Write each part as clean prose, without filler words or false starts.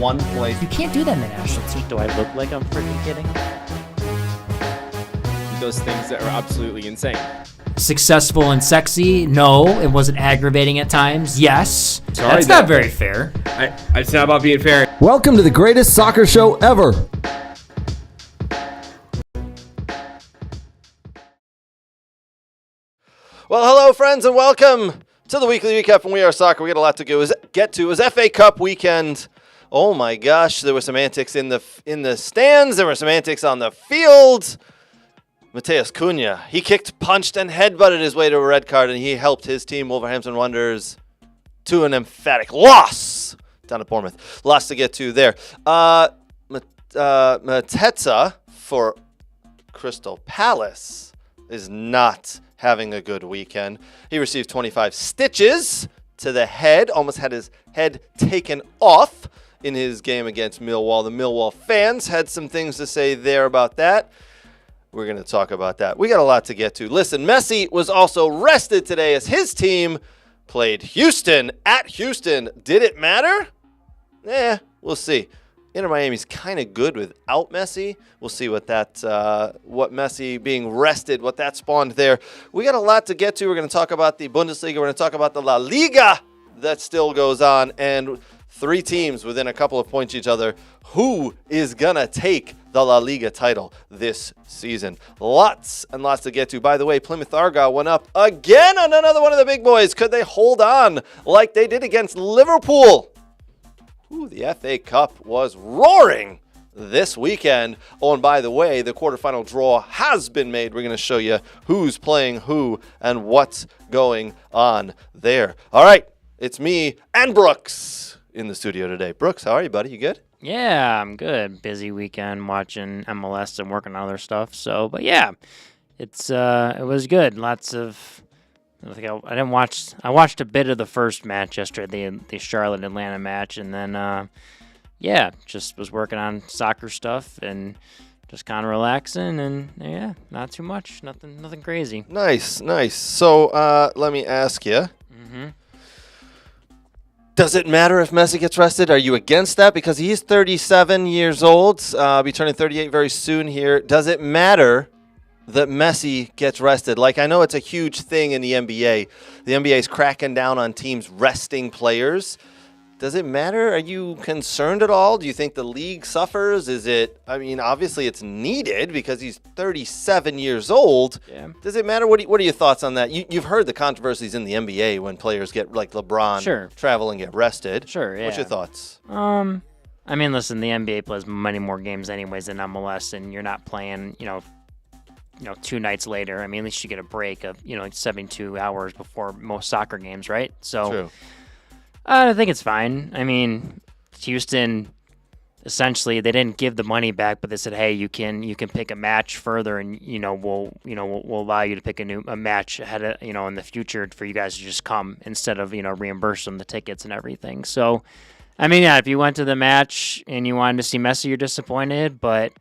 one play. You can't do that in the national team. Do I look like I'm freaking kidding? Those things that are absolutely insane. Successful and sexy? No. And was it aggravating at times? Yes. Sorry, That's not very fair. It's not about being fair. Welcome to the greatest soccer show ever. Well, hello, friends, and welcome to the weekly recap from We Are Soccer. We got a lot to get to. It was FA Cup weekend. Oh my gosh, there were some antics in the stands. There were some antics on the field. Matheus Cunha, he kicked, punched, and headbutted his way to a red card, and he helped his team, Wolverhampton Wanderers, to an emphatic loss down at Bournemouth. Lots to get to there. Mateta for Crystal Palace is not having a good weekend. He received 25 stitches to the head, almost had his head taken off in his game against Millwall. The Millwall fans had some things to say there about that. We're going to talk about that. We got a lot to get to. Listen, Messi was also rested today as his team played Houston at Houston. Did it matter? We'll see. Inter Miami's kind of good without Messi. We'll see what Messi being rested, what that spawned there. We got a lot to get to. We're going to talk about the Bundesliga. We're going to talk about the La Liga that still goes on, and three teams within a couple of points each other. Who is going to take the La Liga title this season? Lots and lots to get to. By the way, Plymouth Argyle went up again on another one of the big boys. Could they hold on like they did against Liverpool? The FA Cup was roaring this weekend. Oh, and by the way, the quarterfinal draw has been made. We're going to show you who's playing who and what's going on there. All right, it's me and Brooks in the studio today. Brooks, how are you, buddy? You good? Yeah, I'm good. Busy weekend watching MLS and working on other stuff. But yeah, it was good. Lots of. I watched a bit of the first match yesterday, the Charlotte-Atlanta match, and then, just was working on soccer stuff and just kind of relaxing, and, not too much, nothing crazy. Nice. So, let me ask you. Mm-hmm. Does it matter if Messi gets rested? Are you against that? Because he's 37 years old, be turning 38 very soon here. Does it matter that Messi gets rested? Like, I know it's a huge thing in the NBA. The NBA is cracking down on teams resting players. Does it matter? Are you concerned at all? Do you think the league suffers? Obviously it's needed because he's 37 years old. Yeah. Does it matter? What are your thoughts on that? You've heard the controversies in the NBA when players get, like LeBron, travel and get rested. Sure, yeah. What's your thoughts? Listen, the NBA plays many more games anyways than MLS, and you're not playing, 2 nights later. At least you get a break of, 72 hours before most soccer games, right? So, True. I think it's fine. Houston, essentially, they didn't give the money back, but they said, hey, you can pick a match further, and we'll allow you to pick a match ahead of, in the future for you guys to just come instead of reimburse them the tickets and everything. So, if you went to the match and you wanted to see Messi, you're disappointed, but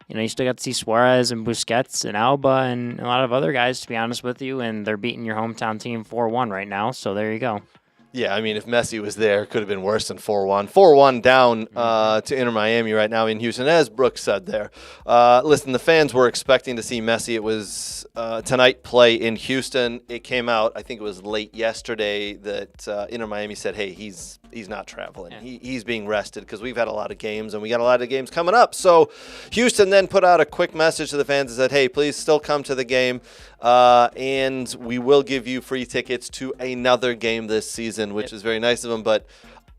you still got to see Suarez and Busquets and Alba and a lot of other guys, to be honest with you, and they're beating your hometown team 4-1 right now, so there you go. Yeah, if Messi was there, it could have been worse than 4-1. 4-1 down to Inter Miami right now in Houston, as Brooks said there. Listen, the fans were expecting to see Messi. It was tonight play in Houston. It came out, I think it was late yesterday, that Inter Miami said, hey, he's not traveling. Yeah. He's being rested because we've had a lot of games, and we got a lot of games coming up. So Houston then put out a quick message to the fans and said, hey, please still come to the game, and we will give you free tickets to another game this season, which is very nice of them. But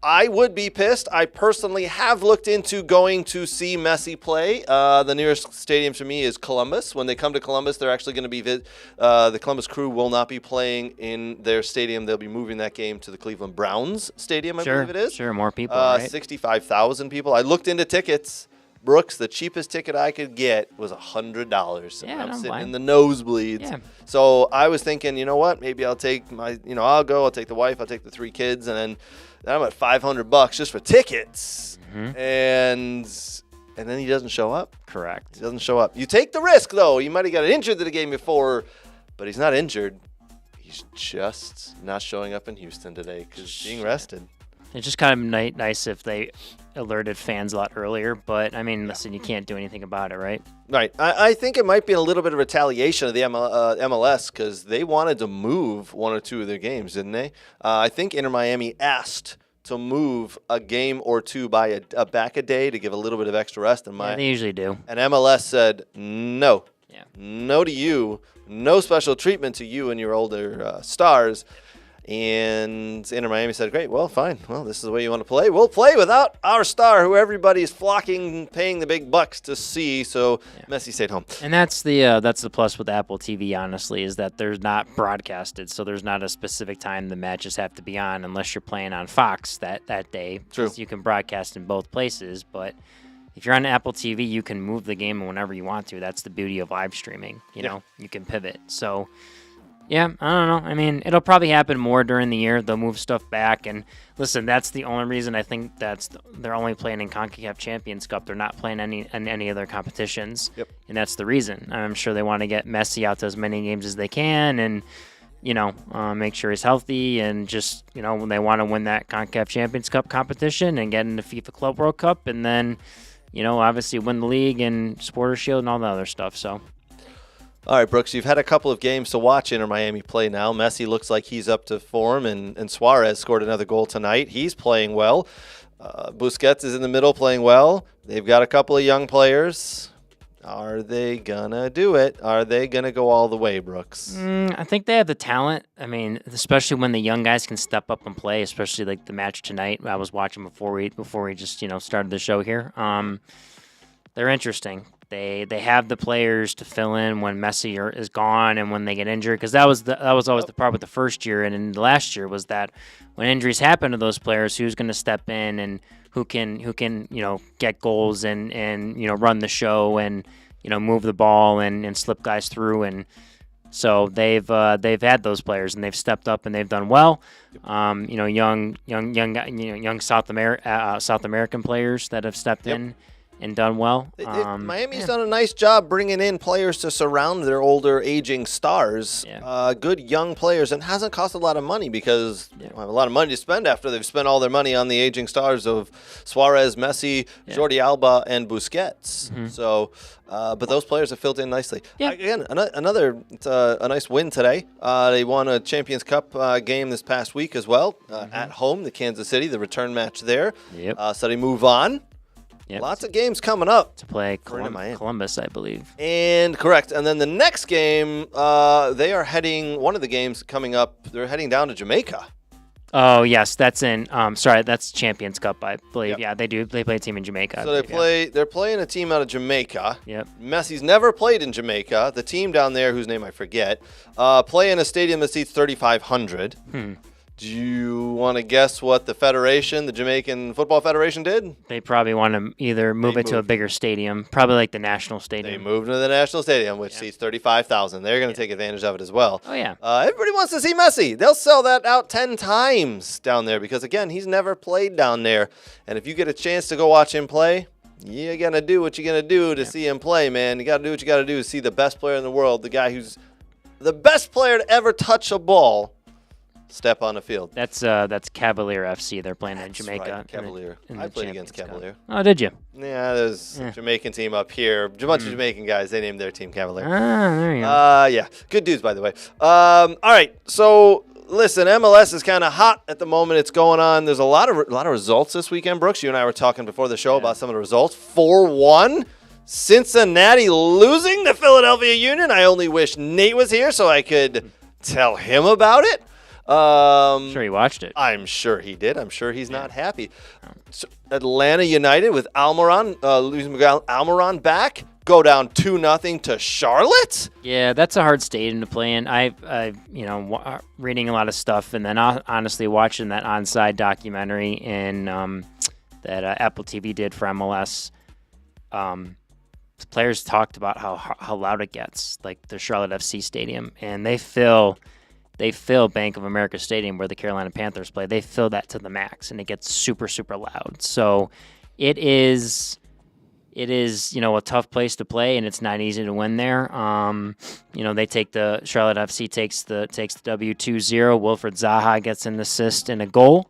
I would be pissed. I personally have looked into going to see Messi play. The nearest stadium to me is Columbus. When they come to Columbus, they're actually going to be the Columbus Crew will not be playing in their stadium. They'll be moving that game to the Cleveland Browns stadium, I believe it is. Sure, more people, right? 65,000 people. I looked into tickets. Brooks, the cheapest ticket I could get was $100. Yeah, I'm sitting in the nosebleeds. Yeah. So I was thinking, you know what? Maybe I'll take I'll take the wife, I'll take the 3 kids, and then I'm at $500 just for tickets. Mm-hmm. And then he doesn't show up. Correct. He doesn't show up. You take the risk, though. He might have got injured to the game before, but he's not injured. He's just not showing up in Houston today because he's being rested. It's just kind of nice if they alerted fans a lot earlier. But, I mean, listen, you can't do anything about it, right? Right. I think it might be a little bit of retaliation of the MLS because they wanted to move one or two of their games, didn't they? I think Inter Miami asked to move a game or two by back a day to give a little bit of extra rest. Yeah, they usually do. And MLS said, no. Yeah. No to you. No special treatment to you and your older stars. And Inter Miami said, great, well, fine. Well, this is the way you want to play. We'll play without our star, who everybody's flocking, paying the big bucks to see. So Messi stayed home. And that's the plus with Apple TV, honestly, is that there's not broadcasted. So there's not a specific time the matches have to be on unless you're playing on Fox that day. True. You can broadcast in both places. But if you're on Apple TV, you can move the game whenever you want to. That's the beauty of live streaming. You know, you can pivot. So, yeah, I don't know. I mean, it'll probably happen more during the year. They'll move stuff back. And listen, that's the only reason I think they're only playing in CONCACAF Champions Cup. They're not playing any other competitions. Yep. And that's the reason. I'm sure they want to get Messi out to as many games as they can and, make sure he's healthy and just, when they want to win that CONCACAF Champions Cup competition and get into FIFA Club World Cup and then, obviously win the league and Supporters Shield and all the other stuff. So. All right, Brooks, you've had a couple of games to watch Inter Miami play now. Messi looks like he's up to form, and Suarez scored another goal tonight. He's playing well. Busquets is in the middle playing well. They've got a couple of young players. Are they going to do it? Are they going to go all the way, Brooks? I think they have the talent. I mean, especially when the young guys can step up and play, especially like the match tonight I was watching before we just, started the show here. They're interesting. They have the players to fill in when Messi is gone and when they get injured, because that was always the part with the first year and in the last year was that when injuries happen to those players, who's going to step in and who can get goals and run the show and move the ball and slip guys through, and so they've had those players and they've stepped up and they've done well. Young South American players that have stepped in and done well. Miami's done a nice job bringing in players to surround their older, aging stars. Good young players, and hasn't cost a lot of money because they don't have a lot of money to spend after they've spent all their money on the aging stars of Suarez, Messi, Jordi Alba, and Busquets. So, but those players have filled in nicely. Again, it's a nice win today. They won a Champions Cup game this past week as well at home, the Kansas City, the return match there. So they move on. Yep. Lots of games coming up to play Columbus, I believe. And correct. And then the next game, they are heading. One of the games coming up, they're heading down to Jamaica. Oh yes, that's in. That's Champions Cup, I believe. Yep. Yeah, they do. They play a team in Jamaica. So they're playing a team out of Jamaica. Yep. Messi's never played in Jamaica. The team down there, whose name I forget, play in a stadium that seats 3,500. Do you want to guess what the Jamaican Football Federation did? They probably want to either move it to a bigger stadium, probably like the National Stadium. They moved to the National Stadium, which seats 35,000. They're going to take advantage of it as well. Oh, yeah. Everybody wants to see Messi. They'll sell that out 10 times down there because, again, he's never played down there. And if you get a chance to go watch him play, you got to do what you're going to do to see him play, man. You got to do what you got to do to see the best player in the world, the guy who's the best player to ever touch a ball, step on the field. That's Cavalier FC. They're playing in Jamaica. Right, Cavalier. I played against Cavalier. Oh, did you? Yeah, there's a Jamaican team up here. A bunch of Jamaican guys. They named their team Cavalier. Ah, there you go. Yeah, good dudes, by the way. All right, so listen, MLS is kind of hot at the moment. It's going on. There's a lot of results this weekend, Brooks. You and I were talking before the show about some of the results. 4-1. Cincinnati losing to Philadelphia Union. I only wish Nate was here so I could tell him about it. Sure he watched it. I'm sure he did. I'm sure he's not happy. So Atlanta United with losing Almiron back, go down 2-0 to Charlotte. Yeah, that's a hard stadium to play in. I reading a lot of stuff and then honestly watching that Onside documentary that Apple TV did for MLS. The players talked about how loud it gets, like the Charlotte FC stadium, and they fill Bank of America Stadium where the Carolina Panthers play. They fill that to the max, and it gets super, super loud. So it is a tough place to play, and it's not easy to win there. They take the Charlotte FC takes the W 2-0. Wilfred Zaha gets an assist and a goal.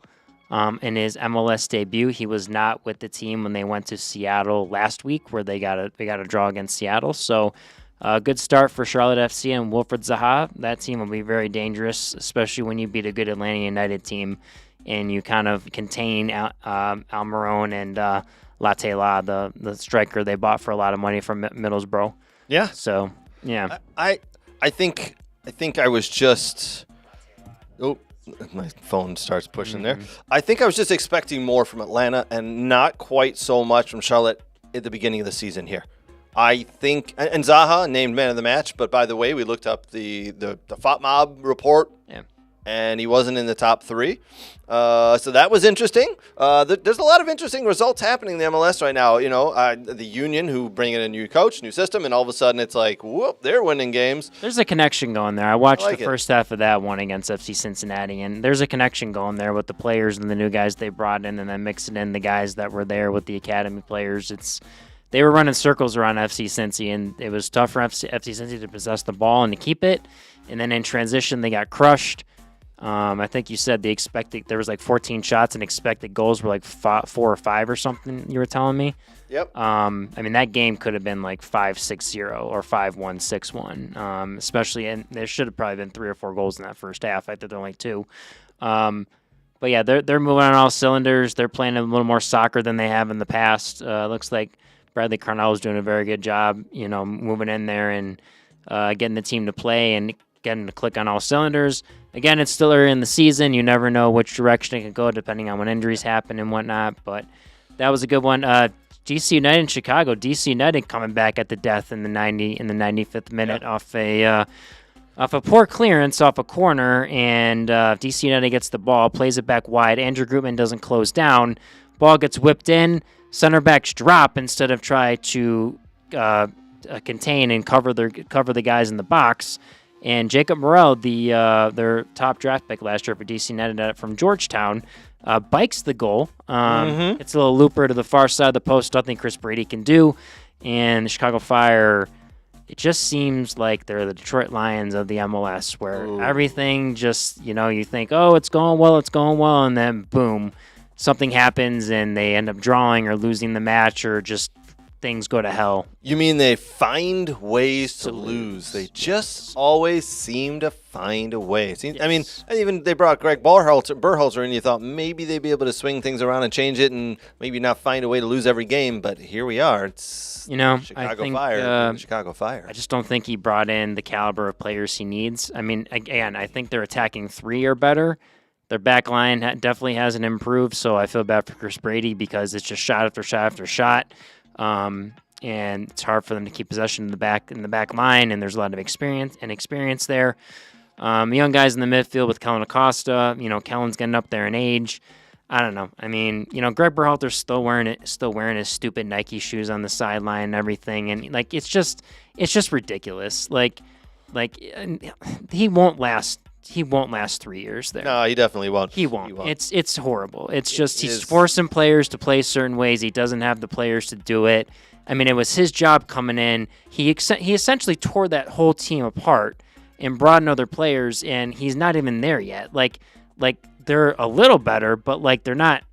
in his MLS debut. He was not with the team when they went to Seattle last week, where they got a draw against Seattle. So, good start for Charlotte FC and Wilfried Zaha. That team will be very dangerous, especially when you beat a good Atlanta United team and you kind of contain Almiron and Latela, the striker they bought for a lot of money from Middlesbrough. Yeah. So, yeah. I think I was just. Oh, my phone starts pushing there. I think I was just expecting more from Atlanta and not quite so much from Charlotte at the beginning of the season here. I think, and Zaha named man of the match, but by the way, we looked up the FOTMob report, and he wasn't in the top 3. So that was interesting. There's a lot of interesting results happening in the MLS right now. The Union, who bring in a new coach, new system, and all of a sudden it's like, whoop, they're winning games. There's a connection going there. I watched the first half of that one against FC Cincinnati, and there's a connection going there with the players and the new guys they brought in, and then mixing in the guys that were there with the academy players. They were running circles around FC Cincy, and it was tough for FC Cincy to possess the ball and to keep it. And then in transition, they got crushed. I think you said there was like 14 shots and expected goals were like 4 or 5 or something. You were telling me. Yep. That game could have been like 5-6-0 or 5-1, 6-1. Especially, and there should have probably been 3 or 4 goals in that first half. I think there were only 2. But yeah, they're moving on all cylinders. They're playing a little more soccer than they have in the past. Looks like Bradley Carnell is doing a very good job, moving in there and getting the team to play and getting to click on all cylinders. Again, it's still early in the season. You never know which direction it could go depending on when injuries happen and whatnot. But that was a good one. DC United in Chicago. DC United coming back at the death in the 95th minute off a poor clearance off a corner, and DC United gets the ball, plays it back wide. Andrew Grootman doesn't close down. Ball gets whipped in. Center backs drop instead of try to contain and cover the guys in the box. And Jacob Morel, their top draft pick last year for DC United from Georgetown, bikes the goal. It's a little looper to the far side of the post, nothing Chris Brady can do. And the Chicago Fire, it just seems like they're the Detroit Lions of the MLS, where everything just, you think, oh, it's going well, and then boom, something happens and they end up drawing or losing the match or just things go to hell. You mean they find ways to lose? They just always seem to find a way. I mean, even they brought Greg Berhalter in. You thought maybe they'd be able to swing things around and change it and maybe not find a way to lose every game. But here we are. It's Chicago Fire. I just don't think he brought in the caliber of players he needs. I mean, again, I think they're attacking 3 or better. Their back line definitely hasn't improved, so I feel bad for Chris Brady because it's just shot after shot after shot. And it's hard for them to keep possession in the back line, and there's a lot of experience there. Young guys in the midfield with Kellen Acosta. Kellen's getting up there in age. I don't know. I mean, Greg Berhalter's still wearing his stupid Nike shoes on the sideline and everything, and it's just ridiculous. Like he won't last. He won't last 3 years there. No, he definitely won't. He won't. It's horrible. It's just he's forcing players to play certain ways. He doesn't have the players to do it. I mean, it was his job coming in. He essentially tore that whole team apart and brought in other players, and he's not even there yet. Like they're a little better, but they're not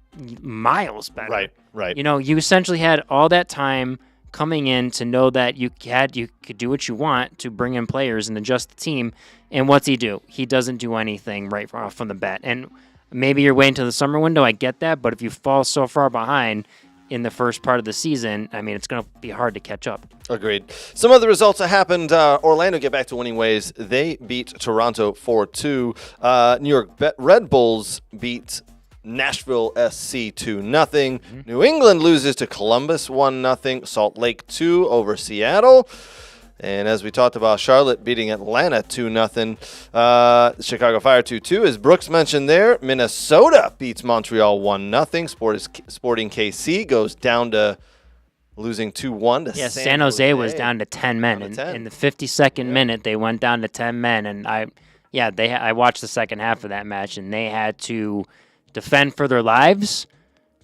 miles better. Right. You essentially had all that time coming in to know that you could do what you want to bring in players and adjust the team. And what's he do? He doesn't do anything right from the bat. And maybe you're waiting till the summer window. I get that. But if you fall so far behind in the first part of the season, I mean, it's going to be hard to catch up. Agreed. Some of the results that happened, Orlando get back to winning ways. They beat Toronto 4-2. New York Red Bulls beat Nashville SC 2-0. New England loses to Columbus 1-0. Salt Lake 2 over Seattle. And as we talked about, Charlotte beating Atlanta 2-0. Chicago Fire 2-2. As Brooks mentioned there, Minnesota beats Montreal 1-0. Sporting KC goes down to losing 2-1 to San Jose was down to 10 men. In the 52nd minute, they went down to 10 men. And I watched the second half of that match, and they had to defend for their lives.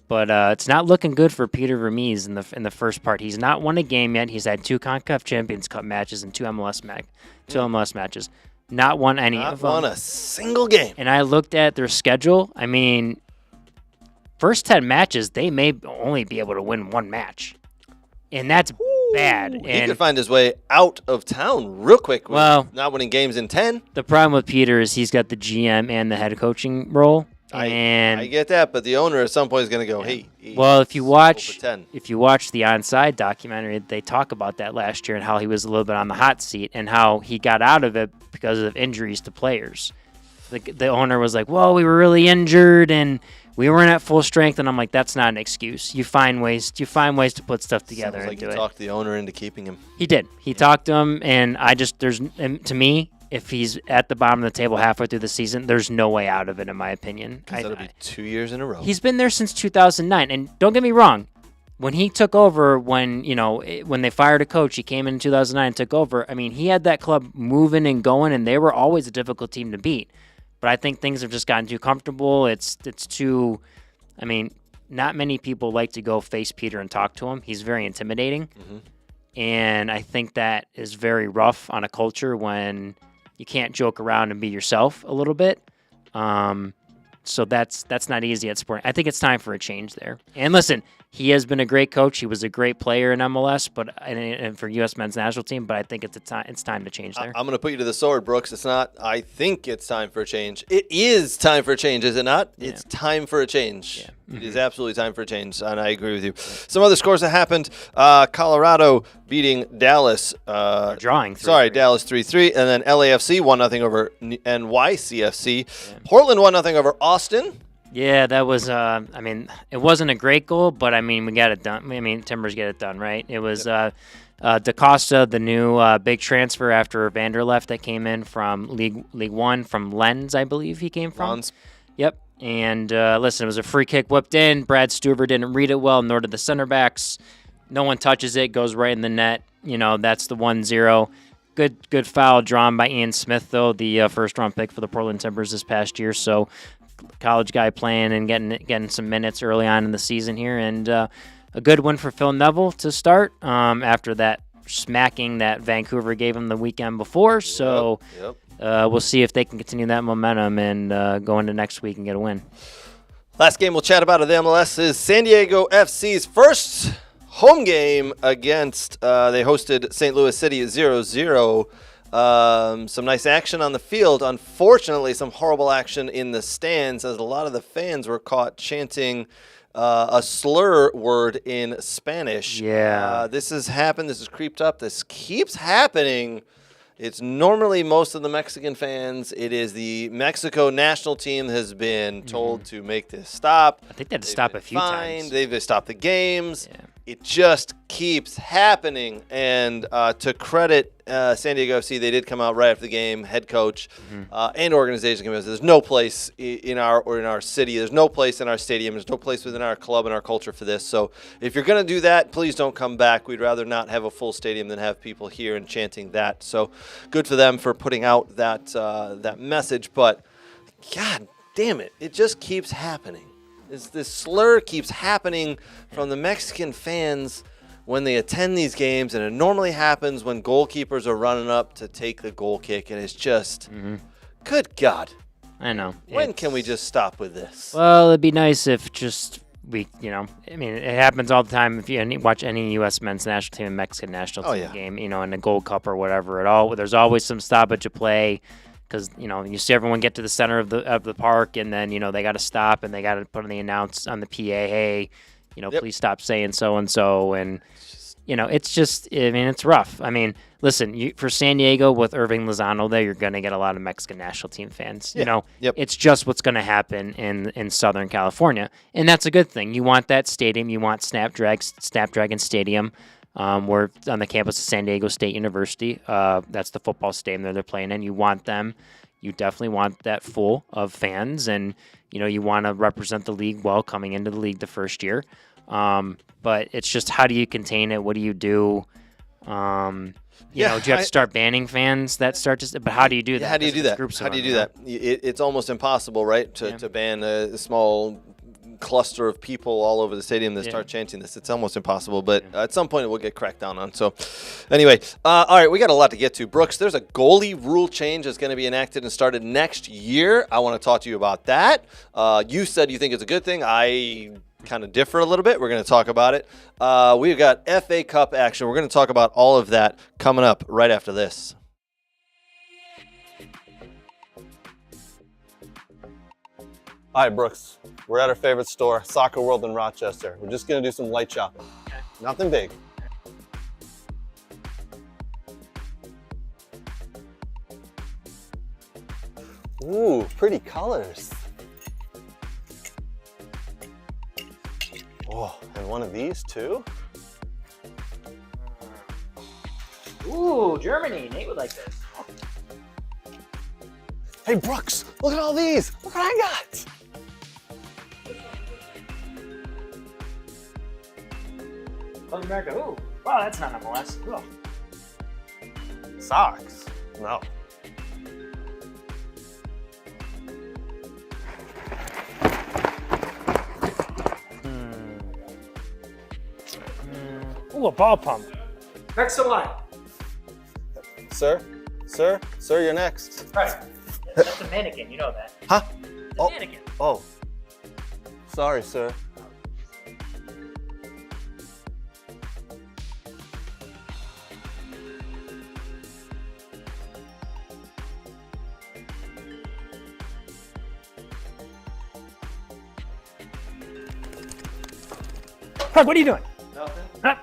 But it's not looking good for Peter Vermees in the first part. He's not won a game yet. He's had 2 CONCACAF Champions Cup matches and 2 MLS matches. Not won any of them. Not won a single game. And I looked at their schedule. I mean, first 10 matches, they may only be able to win one match. And that's bad. He And could find his way out of town real quick with not winning games in 10. the problem with Peter is he's got the GM and the head coaching role. I get that, but the owner at some point is going to go, hey. Well, if you watch 10. the Onside documentary, they talk about that last year and how he was a little bit on the hot seat and how he got out of it because of injuries to players. The owner was like, well, we were really injured and we weren't at full strength, and I'm like, that's not an excuse. You find ways to put stuff together. Sounds like and you do talked the owner into keeping him. He did. He talked to him, and to me, if he's at the bottom of the table halfway through the season, there's no way out of it, in my opinion. That'll be 2 years in a row. He's been there since 2009, and don't get me wrong. When he took over, when they fired a coach, he came in 2009 and took over. I mean, he had that club moving and going, and they were always a difficult team to beat. But I think things have just gotten too comfortable. It's too. I mean, not many people like to go face Peter and talk to him. He's very intimidating, and I think that is very rough on a culture when you can't joke around and be yourself a little bit. So that's not easy at Sporting. I think it's time for a change there. And listen, he has been a great coach. He was a great player in MLS, but and for U.S. men's national team. But I think it's time to change there. I'm going to put you to the sword, Brooks. It's not. I think it's time for a change. It is time for a change, is it not? Yeah. It's time for a change. Yeah. Mm-hmm. It is absolutely time for a change, and I agree with you. Some other scores that happened: Colorado beating Dallas. Drawing. 3-3. Sorry, Dallas 3-3, and then LAFC 1-0 over NYCFC. Yeah. Portland 1-0 over Austin. Yeah, that was. I mean, it wasn't a great goal, but I mean, we got it done. I mean, Timbers get it done, right? It was DaCosta, the new big transfer after Vander left, that came in from League One from Lens, I believe he came from. Lens. Yep. And listen, it was a free kick whipped in. Brad Stuver didn't read it well, nor did the center backs. No one touches it, goes right in the net. That's the 1-0. Good foul drawn by Ian Smith, though, the first-round pick for the Portland Timbers this past year. So, college guy playing and getting some minutes early on in the season here, and a good win for Phil Neville to start after that smacking that Vancouver gave him the weekend before. So we'll see if they can continue that momentum and go into next week and get a win. Last game we'll chat about at the MLS is San Diego FC's first home game against they hosted St. Louis City at 0-0. Some nice action on the field. Unfortunately, some horrible action in the stands as a lot of the fans were caught chanting a slur word in Spanish. Yeah. This has happened. This has creeped up. This keeps happening. It's normally most of the Mexican fans. It is the Mexico national team has been told to make this stop. I think they had to stop a few times. They've stopped the games. Yeah. It just keeps happening. And to credit San Diego FC, they did come out right after the game, head coach and organization. There's no place in our city. There's no place in our stadium. There's no place within our club and our culture for this. So if you're going to do that, please don't come back. We'd rather not have a full stadium than have people here and chanting that. So good for them for putting out that message. But God damn it, it just keeps happening. This slur keeps happening from the Mexican fans when they attend these games, and it normally happens when goalkeepers are running up to take the goal kick, and it's just, good God. I know. When can we just stop with this? Well, it'd be nice if I mean, it happens all the time. If you watch any U.S. men's national team and Mexican national team game, in a Gold Cup or whatever, there's always some stoppage of play. Because you see everyone get to the center of the park, and then they got to stop and they got to put on the PA, hey, please stop saying so and so, and it's just, I mean, it's rough. I mean, listen, for San Diego with Irving Lozano there, you're going to get a lot of Mexican national team fans. It's just what's going to happen in Southern California, and that's a good thing. You want that stadium, you want Snapdragon Stadium. We're on the campus of San Diego State University. That's the football stadium they're playing in. You want them. You definitely want that full of fans, and you want to represent the league well coming into the league the first year. But it's just, how do you contain it? What do you do? Do you have to start banning fans that start to? But how do you do that? How do you do that? How do you do that? It's almost impossible, right? To ban a small cluster of people all over the stadium that start chanting this. It's almost impossible, but at some point it will get cracked down on. So anyway, all right, we got a lot to get to. Brooks, there's a goalie rule change that's going to be enacted and started next year. I want to talk to you about that. You said you think it's a good thing. I kind of differ a little bit. We're going to talk about it. We've got FA Cup action. We're going to talk about all of that coming up right after this. Hi, Brooks. We're at our favorite store, Soccer World in Rochester. We're just going to do some light shopping. Okay. Nothing big. Ooh, pretty colors. Oh, and one of these too? Ooh, Germany. Nate would like this. Hey, Brooks, look at all these. Look what I got. South America. Ooh, wow, that's not MLS. Cool. Socks? No. Ooh, a ball pump. Next to line. Sir, you're next. Right. That's a mannequin, you know that. Huh? It's a mannequin. Oh. Sorry, sir. Craig, what are you doing? Nothing. Huh?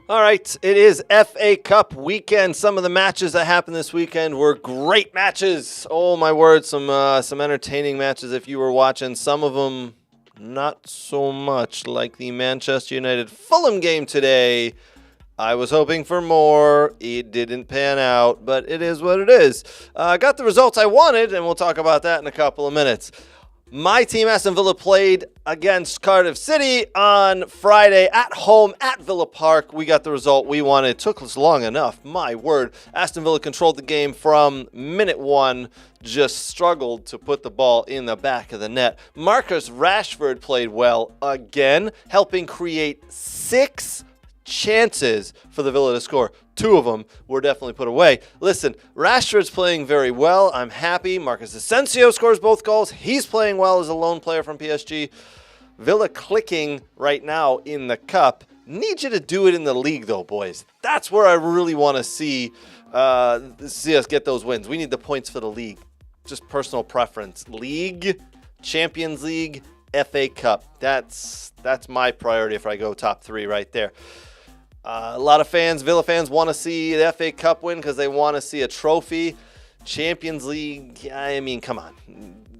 All right, it is FA Cup weekend. Some of the matches that happened this weekend were great matches. Oh, my word, some entertaining matches if you were watching. Some of them not so much, like the Manchester United Fulham game today. I was hoping for more. It didn't pan out, but it is what it is. Got the results I wanted, and we'll talk about that in a couple of minutes. My team, Aston Villa, played against Cardiff City on Friday at home at Villa Park. We got the result we wanted. It took us long enough. My word. Aston Villa controlled the game from minute one, just struggled to put the ball in the back of the net. Marcus Rashford played well again, helping create 6 chances for the Villa to score. 2 of them were definitely put away. Listen, Rashford's playing very well. I'm happy. Marcus Asensio scores both goals. He's playing well as a lone player from PSG. Villa clicking right now in the cup. Need you to do it in the league, though, boys. That's where I really want to see us get those wins. We need the points for the league. Just personal preference. League, Champions League, FA Cup. That's my priority if I go top 3 right there. A lot of fans, Villa fans, want to see the FA Cup win because they want to see a trophy. Champions League, I mean, come on.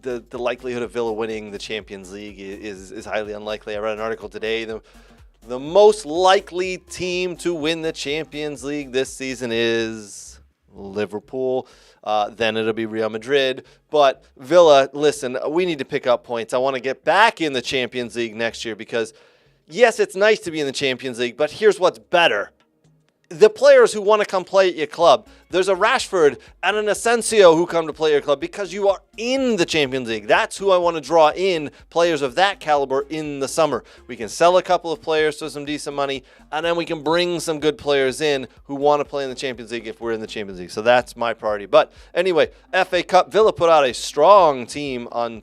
The likelihood of Villa winning the Champions League is highly unlikely. I read an article today. The most likely team to win the Champions League this season is Liverpool. Then it'll be Real Madrid. But Villa, listen, we need to pick up points. I want to get back in the Champions League next year because yes, it's nice to be in the Champions League, but here's what's better. The players who want to come play at your club, there's a Rashford and an Asensio who come to play at your club because you are in the Champions League. That's who I want to draw in, players of that caliber in the summer. We can sell a couple of players for some decent money, and then we can bring some good players in who want to play in the Champions League if we're in the Champions League. So that's my priority. But anyway, FA Cup, Villa put out a strong team on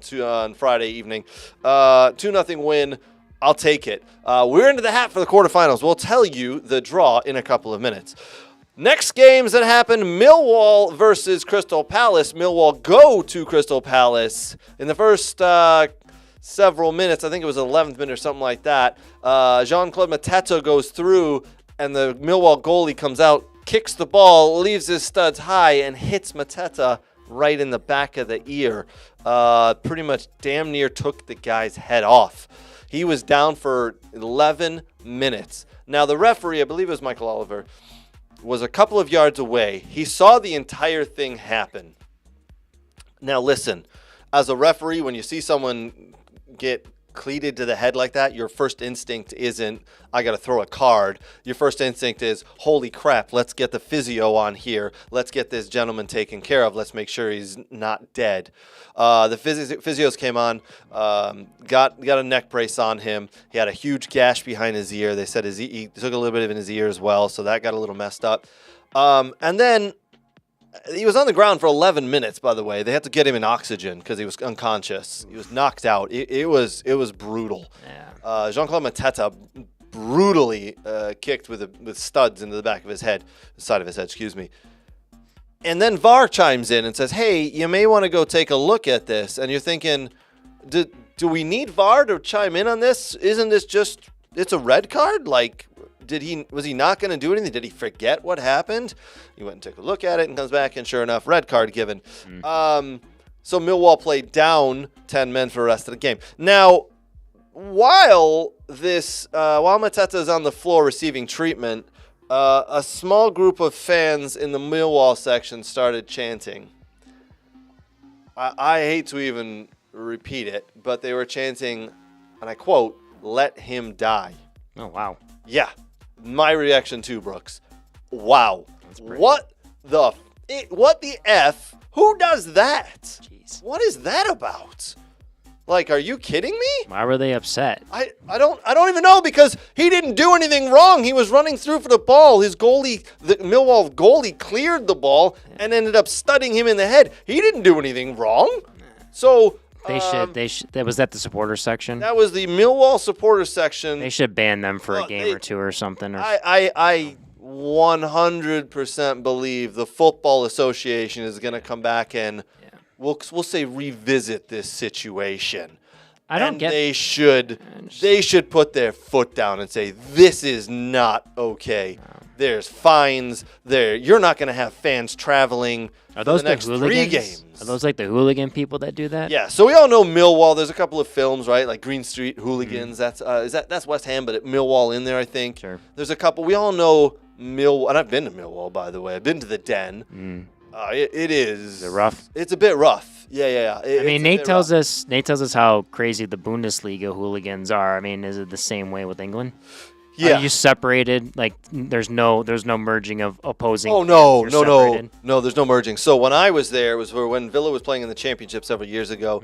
Friday evening. 2-0 win. I'll take it. We're into the hat for the quarterfinals. We'll tell you the draw in a couple of minutes. Next games that happened, Millwall versus Crystal Palace. Millwall go to Crystal Palace. In the first several minutes, I think it was the 11th minute or something like that, Jean-Claude Mateta goes through, and the Millwall goalie comes out, kicks the ball, leaves his studs high, and hits Mateta right in the back of the ear. Pretty much damn near took the guy's head off. He was down for 11 minutes. Now, the referee, I believe it was Michael Oliver, was a couple of yards away. He saw the entire thing happen. Now, listen, as a referee, when you see someone get cleated to the head like that, your first instinct isn't, I got to throw a card. Your first instinct is, holy crap, let's get the physio on here. Let's get this gentleman taken care of. Let's make sure he's not dead. The physios came on, got a neck brace on him. He had a huge gash behind his ear. They said he took a little bit of in his ear as well, so that got a little messed up. And then he was on the ground for 11 minutes, by the way. They had to get him in oxygen because he was unconscious. He was knocked out. It was brutal. Yeah. Jean-Claude Mateta brutally kicked with studs into the back of his head, the side of his head, excuse me. And then VAR chimes in and says, hey, you may want to go take a look at this. And you're thinking, do we need VAR to chime in on this? Isn't this just, it's a red card? Like, was he not going to do anything? Did he forget what happened? He went and took a look at it and comes back, and sure enough, red card given. So Millwall played down 10 men for the rest of the game. Now, while Mateta is on the floor receiving treatment, a small group of fans in the Millwall section started chanting. I hate to even repeat it, but they were chanting, and I quote, "Let him die." Oh, wow. Yeah. My reaction too, Brooks. Wow. What the F? Who does that? Jeez. What is that about? Like, are you kidding me? Why were they upset? I don't even know, because he didn't do anything wrong. He was running through for the ball. The Millwall goalie cleared the ball and ended up studding him in the head. He didn't do anything wrong. So That was at the supporter section. that was the Millwall supporter section. They should ban them for a game or two or something. I 100% believe the Football Association is going to come back and we'll say revisit this situation. They should put their foot down and say, this is not okay. No. There's fines there. You're not going to have fans traveling for the next 3 games. Are those like the hooligan people that do that? Yeah. So we all know Millwall. There's a couple of films, right? Like Green Street Hooligans. That's West Ham, but Millwall in there, I think. Sure. There's a couple. We all know Millwall, and I've been to Millwall, by the way. I've been to the Den. It is. Is it rough? It's a bit rough. Yeah. I mean, Nate tells us how crazy the Bundesliga hooligans are. I mean, is it the same way with England? Yeah. Are you separated? Like, there's no merging of opposing. Oh no. There's no merging. So when I was there, it was when Villa was playing in the Championship several years ago.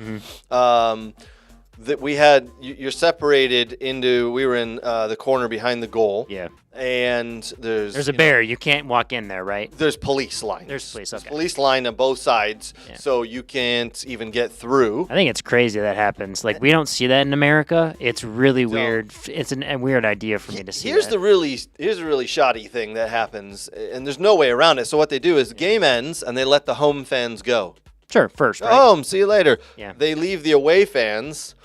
That we had, you're separated into. We were in the corner behind the goal. Yeah. And there's a barrier. You can't walk in there, right? There's police lines. There's police. Okay. Police line on both sides, so you can't even get through. I think it's crazy that happens. Like, we don't see that in America. It's really weird. It's a weird idea for me to see. Here's the really shoddy thing that happens, and there's no way around it. So what they do is the game ends, and they let the home fans go. Sure, first, right? Home, see you later. Yeah. They leave the away fans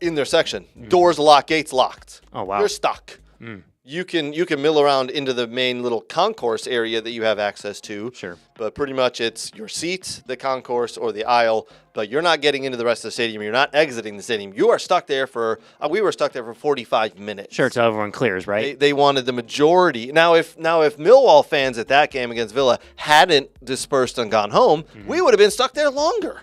in their section. Doors locked, gates locked. Oh, wow. You're stuck. You can mill around into the main little concourse area that you have access to. Sure. But pretty much it's your seat, the concourse, or the aisle. But you're not getting into the rest of the stadium. You're not exiting the stadium. You are stuck there we were stuck there for 45 minutes. Sure, till everyone clears, right? They wanted the majority. Now, if Millwall fans at that game against Villa hadn't dispersed and gone home, we would have been stuck there longer.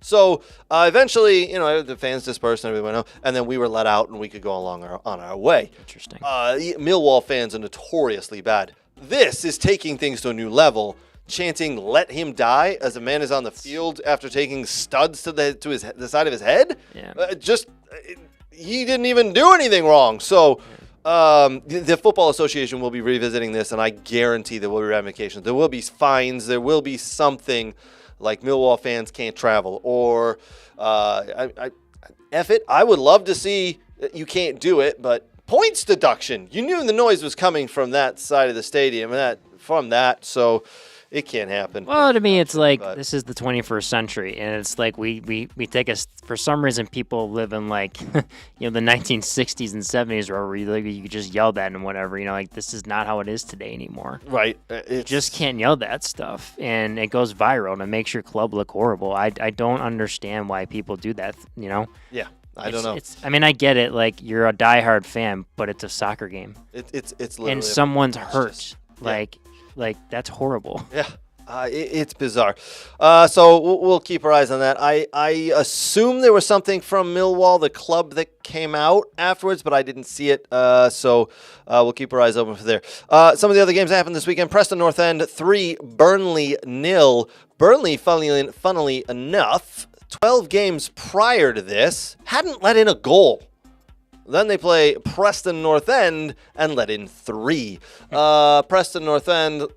So eventually, the fans dispersed and everyone went home, and then we were let out and we could go along on our way. Interesting. Millwall fans are notoriously bad. This is taking things to a new level. Chanting "Let him die" as a man is on the field after taking studs to the side of his head. Yeah. He didn't even do anything wrong. So the Football Association will be revisiting this, and I guarantee there will be ramifications. There will be fines. There will be something like Millwall fans can't travel, or F it. I would love to see you can't do it, but points deduction. You knew the noise was coming from that side of the stadium, so. It can't happen. Well, to me, it's like this is the 21st century, and it's like we take for some reason people live in like the 1960s and 70s where you just yelled at and whatever. Like this is not how it is today anymore. Right. You just can't yell that stuff, and it goes viral and it makes your club look horrible. I don't understand why people do that. Yeah. I don't know. I get it. Like you're a diehard fan, but it's a soccer game. It's literally and someone's hurt. Like that's horrible. Yeah. It's bizarre. So we'll keep our eyes on that. I assume there was something from Millwall, the club, that came out afterwards, but I didn't see it. So we'll keep our eyes open for there. Some of the other games that happened this weekend. Preston North End 3, Burnley 0. Burnley, funnily enough, 12 games prior to this, hadn't let in a goal. Then they play Preston North End and let in 3. Preston North End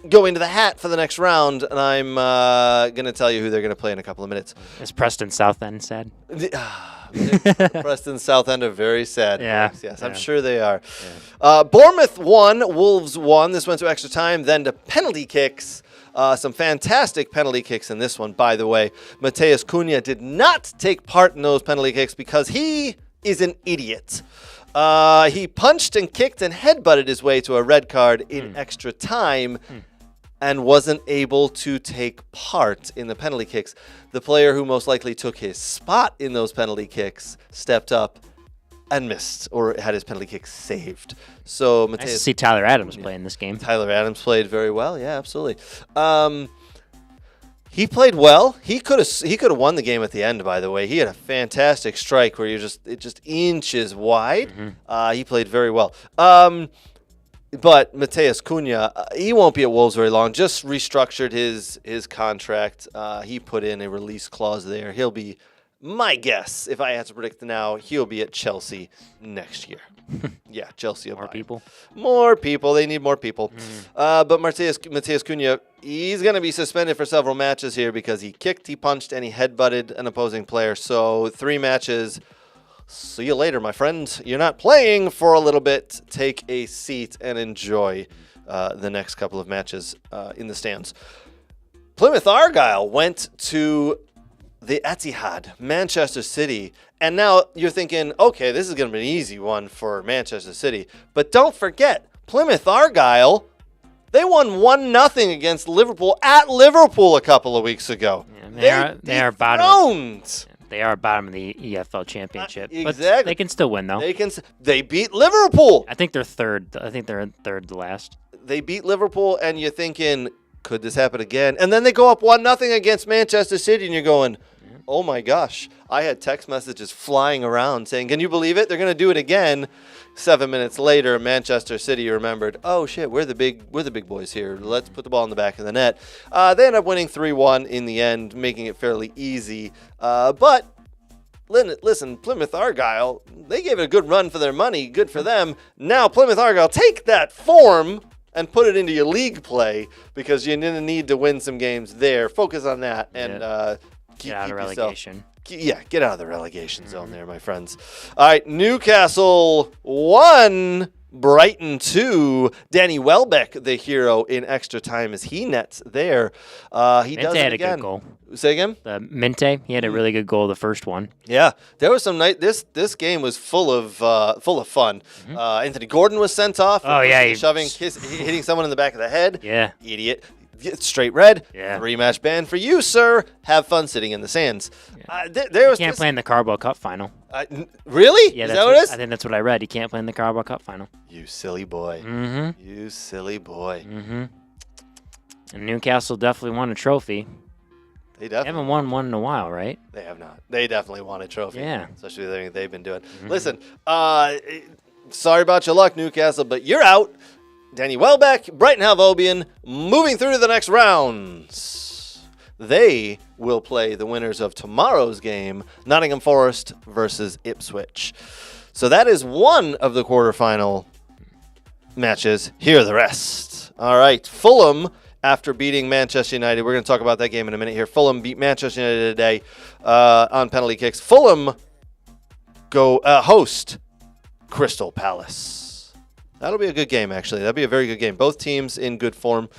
go into the hat for the next round, and I'm going to tell you who they're going to play in a couple of minutes. Is Preston South End sad? Preston South End are very sad. Yeah. Folks. Yes, I'm sure they are. Yeah. Bournemouth 1, Wolves 1. This went to extra time, then to penalty kicks. Some fantastic penalty kicks in this one, by the way. Mateus Cunha did not take part in those penalty kicks because he is an idiot. He punched and kicked and headbutted his way to a red card in extra time and wasn't able to take part in the penalty kicks. The player who most likely took his spot in those penalty kicks stepped up and missed, or had his penalty kick saved. So Nice to see Tyler Adams play in this game. Tyler Adams played very well. Yeah, absolutely. He played well. He could have won the game at the end. By the way, he had a fantastic strike where it just inches wide. He played very well. But Mateus Cunha, he won't be at Wolves very long. Just restructured his contract. He put in a release clause there. He'll be, my guess, if I had to predict now, he'll be at Chelsea next year. Yeah, Chelsea. More people. They need more people. But Mateus Cunha, he's going to be suspended for several matches here because he kicked, he punched, and he headbutted an opposing player. So 3 matches. See you later, my friend. You're not playing for a little bit. Take a seat and enjoy the next couple of matches in the stands. Plymouth Argyle went to the Etihad, Manchester City. And now you're thinking, okay, this is going to be an easy one for Manchester City. But don't forget, Plymouth Argyle, they won 1-0 against Liverpool at Liverpool a couple of weeks ago. Yeah, they are bottom. They are bottom of the EFL Championship. Exactly. But they can still win, though. They beat Liverpool. I think they're third. I think they're third to last. They beat Liverpool, and you're thinking, could this happen again? And then they go up 1-0 against Manchester City, and you're going, oh my gosh. I had text messages flying around saying, can you believe it? They're going to do it again. 7 minutes later, Manchester City remembered, oh shit, we're the big boys here. Let's put the ball in the back of the net. They end up winning 3-1 in the end, making it fairly easy. But listen, Plymouth Argyle, they gave it a good run for their money. Good for them. Now Plymouth Argyle, take that form and put it into your league play because you're going to need to win some games there. Focus on that and get out of relegation. Get out of the relegation zone there, my friends. All right, Newcastle 1, Brighton 2. Danny Welbeck, the hero in extra time, as he nets there. He does it had again. A good goal. Say again? Minte, he had a really good goal, the first one. Yeah, there was some night. This game was full of fun. Anthony Gordon was sent off. Oh yeah, hitting someone in the back of the head. Yeah, idiot. Straight red. Yeah. 3-match ban for you, sir. Have fun sitting in the sands. Yeah. There was he can't play in the Carabao Cup final. Really? Yeah, is that what it is? I think that's what I read. He can't play in the Carabao Cup final. You silly boy. You silly boy. And Newcastle definitely won a trophy. They haven't won one in a while, right? They have not. They definitely won a trophy. Yeah. Especially the thing they've been doing. Listen, sorry about your luck, Newcastle, but you're out. Danny Welbeck, Brighton Hove Albion, moving through to the next rounds. They will play the winners of tomorrow's game, Nottingham Forest versus Ipswich. So that is one of the quarterfinal matches. Here are the rest. All right, Fulham, after beating Manchester United, we're going to talk about that game in a minute here. Fulham beat Manchester United today on penalty kicks. Fulham go host Crystal Palace. That'll be a good game, actually. That'll be a very good game. Both teams in good form.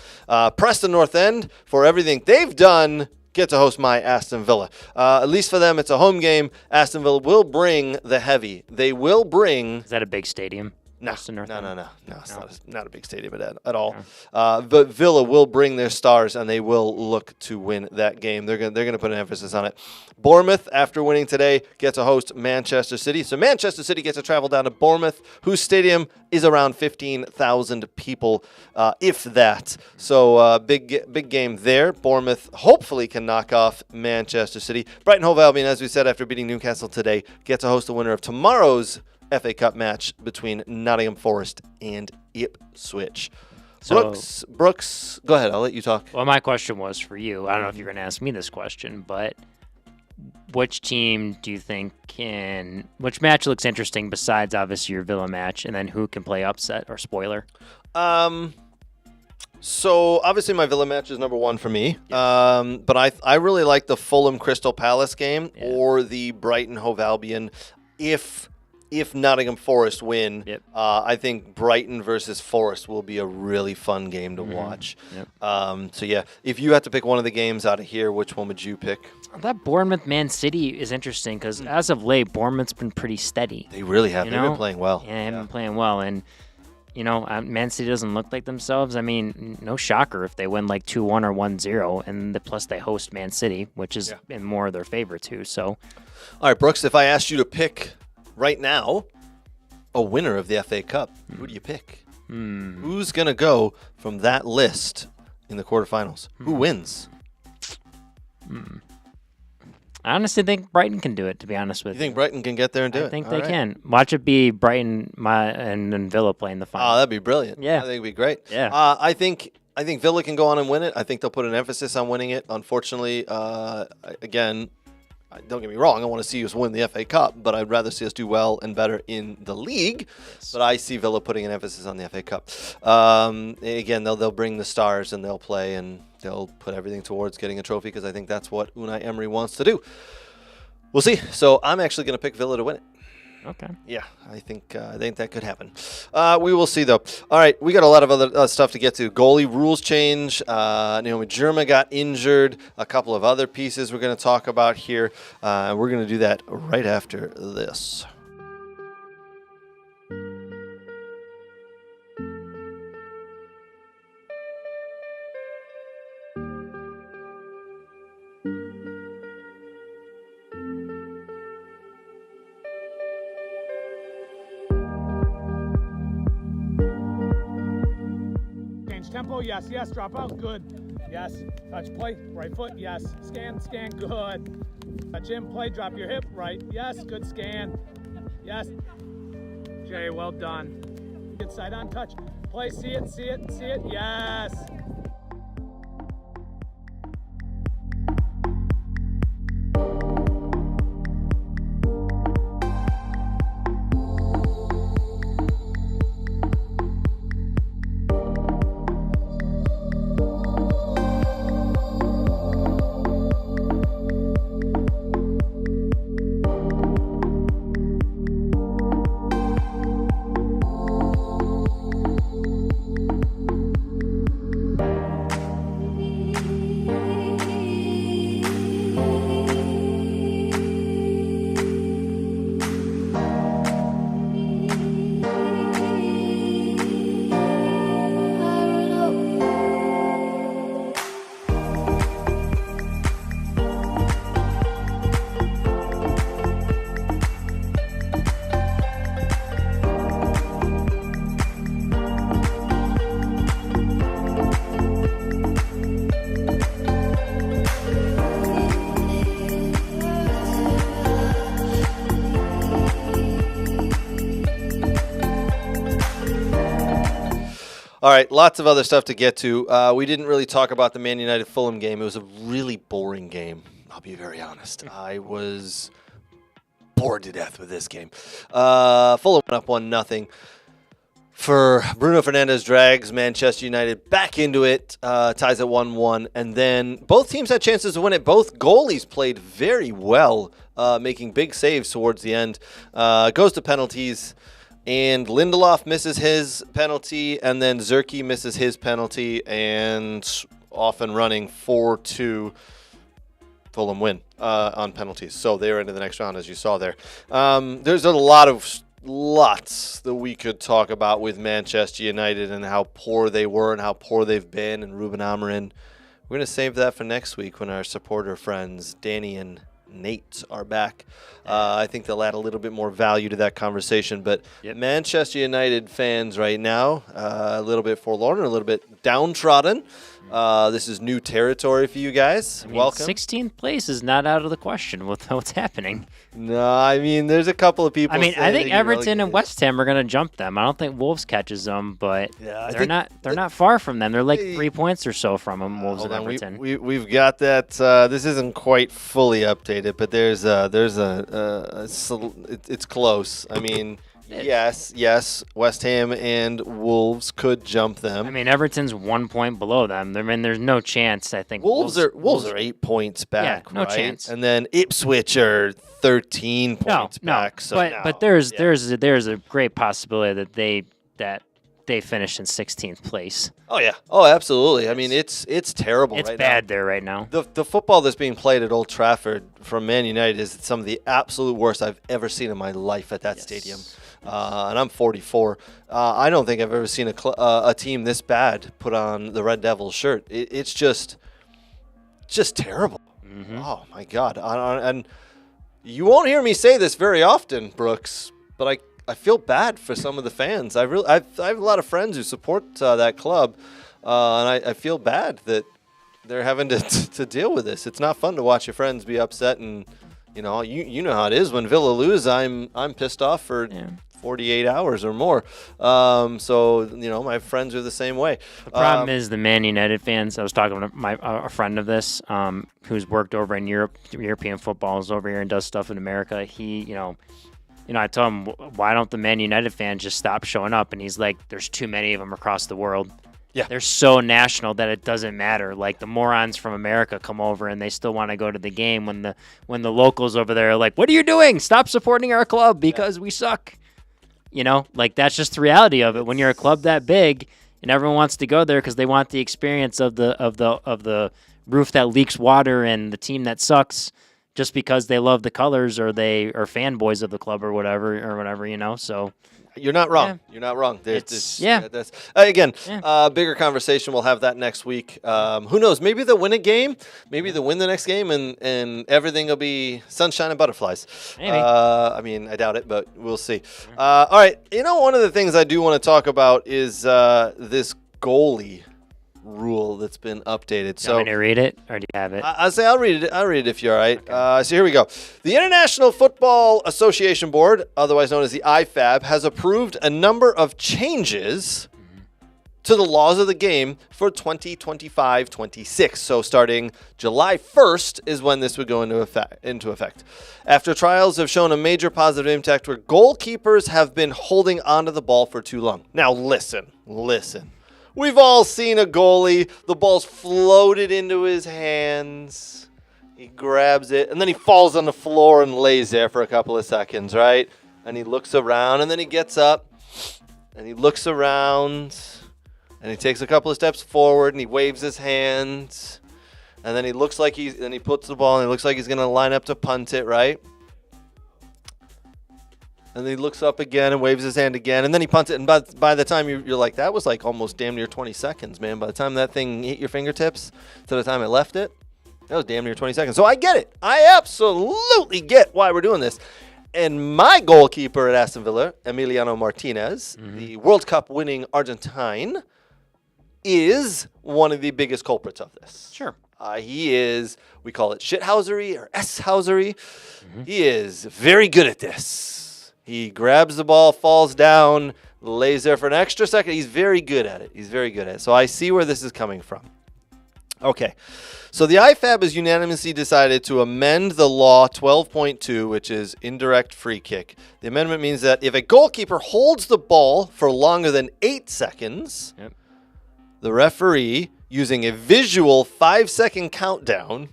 Preston North End, for everything they've done, get to host my Aston Villa. At least for them, it's a home game. Aston Villa will bring the heavy. They will bring... Is that a big stadium? No, Western North no, End? no, no. It's No. not a big stadium at all. But Villa will bring their stars, and they will look to win that game. They're gonna put an emphasis on it. Bournemouth, after winning today, get to host Manchester City. So Manchester City gets to travel down to Bournemouth, whose stadium is around 15,000 people, if that. So big game there. Bournemouth hopefully can knock off Manchester City. Brighton Hove Albion, as we said, after beating Newcastle today, get to host the winner of tomorrow's FA Cup match between Nottingham Forest and Ipswich. So- Brooks, go ahead. I'll let you talk. Well, my question was for you. I don't know if you're going to ask me this question, but which team do you think which match looks interesting besides obviously your Villa match, and then who can play upset or spoiler? So obviously my Villa match is number one for me. But I really like the Fulham Crystal Palace game or the Brighton Hove Albion if Nottingham Forest win. Yep. I think Brighton versus Forest will be a really fun game to watch. Yep. So yeah, if you had to pick one of the games out of here, which one would you pick? That Bournemouth Man City is interesting because as of late, Bournemouth's been pretty steady. They really have. You They've know? been playing well. Yeah, they've been playing well, and Man City doesn't look like themselves. I mean, no shocker if they win like 2-1 or 1-0, and plus they host Man City, which is in more of their favor too. So, All right, Brooks, if I asked you to pick right now a winner of the FA Cup, who do you pick? Who's going to go from that list in the quarterfinals? Who wins? I honestly think Brighton can do it, to be honest with You you. think Brighton can get there and do it? I think All they right. can. Watch it be Brighton and Villa playing the final. Oh, that'd be brilliant. Yeah. I think it'd be great. Yeah. I think Villa can go on and win it. I think they'll put an emphasis on winning it. Unfortunately, again, don't get me wrong, I want to see us win the FA Cup, but I'd rather see us do well and better in the league. But I see Villa putting an emphasis on the FA Cup. Again, they'll bring the stars and they'll play and they'll put everything towards getting a trophy because I think that's what Unai Emery wants to do. We'll see. So I'm actually going to pick Villa to win it. Okay. Yeah, I think that could happen. We will see, though. All right, we got a lot of other stuff to get to. Goalie rules change. Naomi Germa got injured. A couple of other pieces we're going to talk about here. We're going to do that right after this. Change tempo, yes, drop out, good. Yes, touch play, right foot, yes. Scan, good. Touch in, play, drop your hip, right, yes, good scan. Yes. Jay, well done. Good side on touch. Play, see it, yes. All right, lots of other stuff to get to. We didn't really talk about the Man United Fulham game. It was a really boring game. I'll be very honest. I was bored to death with this game. Fulham went up 1-0. For Bruno Fernandes drags Manchester United back into it, ties at 1-1, and then both teams had chances to win it. Both goalies played very well, making big saves towards the end. Goes to penalties. And Lindelof misses his penalty, and then Zerke misses his penalty, and off and running 4-2, Fulham win on penalties. So they're into the next round, as you saw there. There's a lot of lots that we could talk about with Manchester United and how poor they were and how poor they've been, and Ruben Amorim. We're going to save that for next week when our supporter friends, Danny and Nate, are back. I think they'll add a little bit more value to that conversation. But Manchester United fans right now, a little bit forlorn, a little bit downtrodden. This is new territory for you guys. I mean, Welcome. 16th place is not out of the question with what's happening. No, I mean, there's a couple of people. I mean, I think saying Everton and West Ham are going to jump them. I don't think Wolves catches them, but Yeah, they're not far from them. They're like 3 points or so from them. Wolves and Everton. We've got that. This isn't quite fully updated, but it's close. I mean, yes, West Ham and Wolves could jump them. I mean, Everton's 1 point below them. I mean, there's no chance. I think Wolves are 8 points back. Yeah, no right? chance. And then Ipswich are 13 points back. So but there's a great possibility that they finish in 16th place. Oh yeah. Oh, absolutely. I mean, it's terrible. It's right bad now. there right now. The football that's being played at Old Trafford from Man United is some of the absolute worst I've ever seen in my life at that stadium. And I'm 44. I don't think I've ever seen a team this bad put on the Red Devils shirt. It's just terrible. Mm-hmm. Oh my God. And you won't hear me say this very often, Brooks, but I feel bad for some of the fans. I have a lot of friends who support that club, and I feel bad that they're having to deal with this. It's not fun to watch your friends be upset, and you know how it is when Villa lose. I'm pissed off for 48 hours or more. So my friends are the same way. The problem is the Man United fans. I was talking to a friend of this who's worked over in European football, is over here and does stuff in America. He, I told him, why don't the Man United fans just stop showing up? And he's like, there's too many of them across the world. Yeah. They're so national that it doesn't matter. Like the morons from America come over and they still want to go to the game when the locals over there are like, what are you doing? Stop supporting our club because we suck. Like that's just the reality of it. When you're a club that big and everyone wants to go there because they want the experience of the roof that leaks water and the team that sucks, just because they love the colors or they are fanboys of the club or whatever. So you're not wrong. Yeah. You're not wrong. That's bigger conversation. We'll have that next week. Who knows? Maybe they'll win a game. Maybe they'll win the next game, and everything will be sunshine and butterflies. Maybe. I mean, I doubt it, but we'll see. All right. One of the things I do want to talk about is this goalie rule that's been updated. So, you want me to read it, or do you have it? I'll read it. I'll read it if you're all right. Okay. So here we go. The International Football Association Board, otherwise known as the IFAB, has approved a number of changes to the laws of the game for 2025-26. So starting July 1st is when this would go into effect. After trials have shown a major positive impact where goalkeepers have been holding onto the ball for too long. Now listen. We've all seen a goalie. The ball's floated into his hands. He grabs it, and then he falls on the floor and lays there for a couple of seconds, right? And he looks around, and then he gets up, and he looks around, and he takes a couple of steps forward, and he waves his hands, and then he puts the ball, and he looks like he's going to line up to punt it, right? And then he looks up again and waves his hand again, and then he punts it. And by the time you're like, that was like almost damn near 20 seconds, man. By the time that thing hit your fingertips to the time it left it, that was damn near 20 seconds. So I get it. I absolutely get why we're doing this. And my goalkeeper at Aston Villa, Emiliano Martinez, the World Cup winning Argentine, is one of the biggest culprits of this. Sure. He is, we call it shithousery or S-housery. He is very good at this. He grabs the ball, falls down, lays there for an extra second. He's very good at it. So I see where this is coming from. Okay. So the IFAB has unanimously decided to amend the law 12.2, which is indirect free kick. The amendment means that if a goalkeeper holds the ball for longer than 8 seconds, the referee, using a visual 5-second countdown,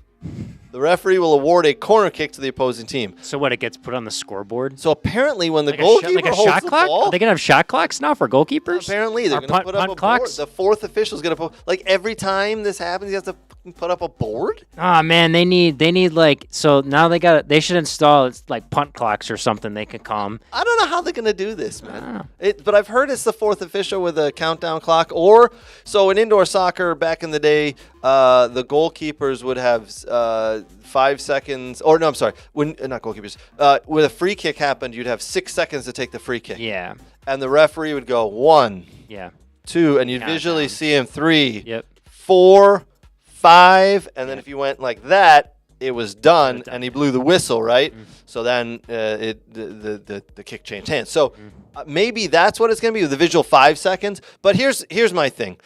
the referee will award a corner kick to the opposing team. So what, it gets put on the scoreboard? So apparently when the goalkeeper holds the ball... Are they going to have shot clocks now for goalkeepers? Apparently they're going to put up a board. The fourth official is going to put... Like every time this happens, he has to put up a board? Oh man, they need like, so now they should install like punt clocks or something they could call 'em. I don't know how they're going to do this, I don't man. know. But I've heard it's the fourth official with a countdown clock. Or, so in indoor soccer back in the day, the goalkeepers would have 5 seconds. Or, no, I'm sorry. Not goalkeepers. When a free kick happened, you'd have 6 seconds to take the free kick. Yeah. And the referee would go 1, Yeah. 2, and you'd Countdown. visually see him 3, Yep. 4, 5, and then if you went like that, it was done, and he blew the whistle, right? So then the kick changed hands. So maybe that's what it's going to be with the visual 5 seconds. But here's my thing: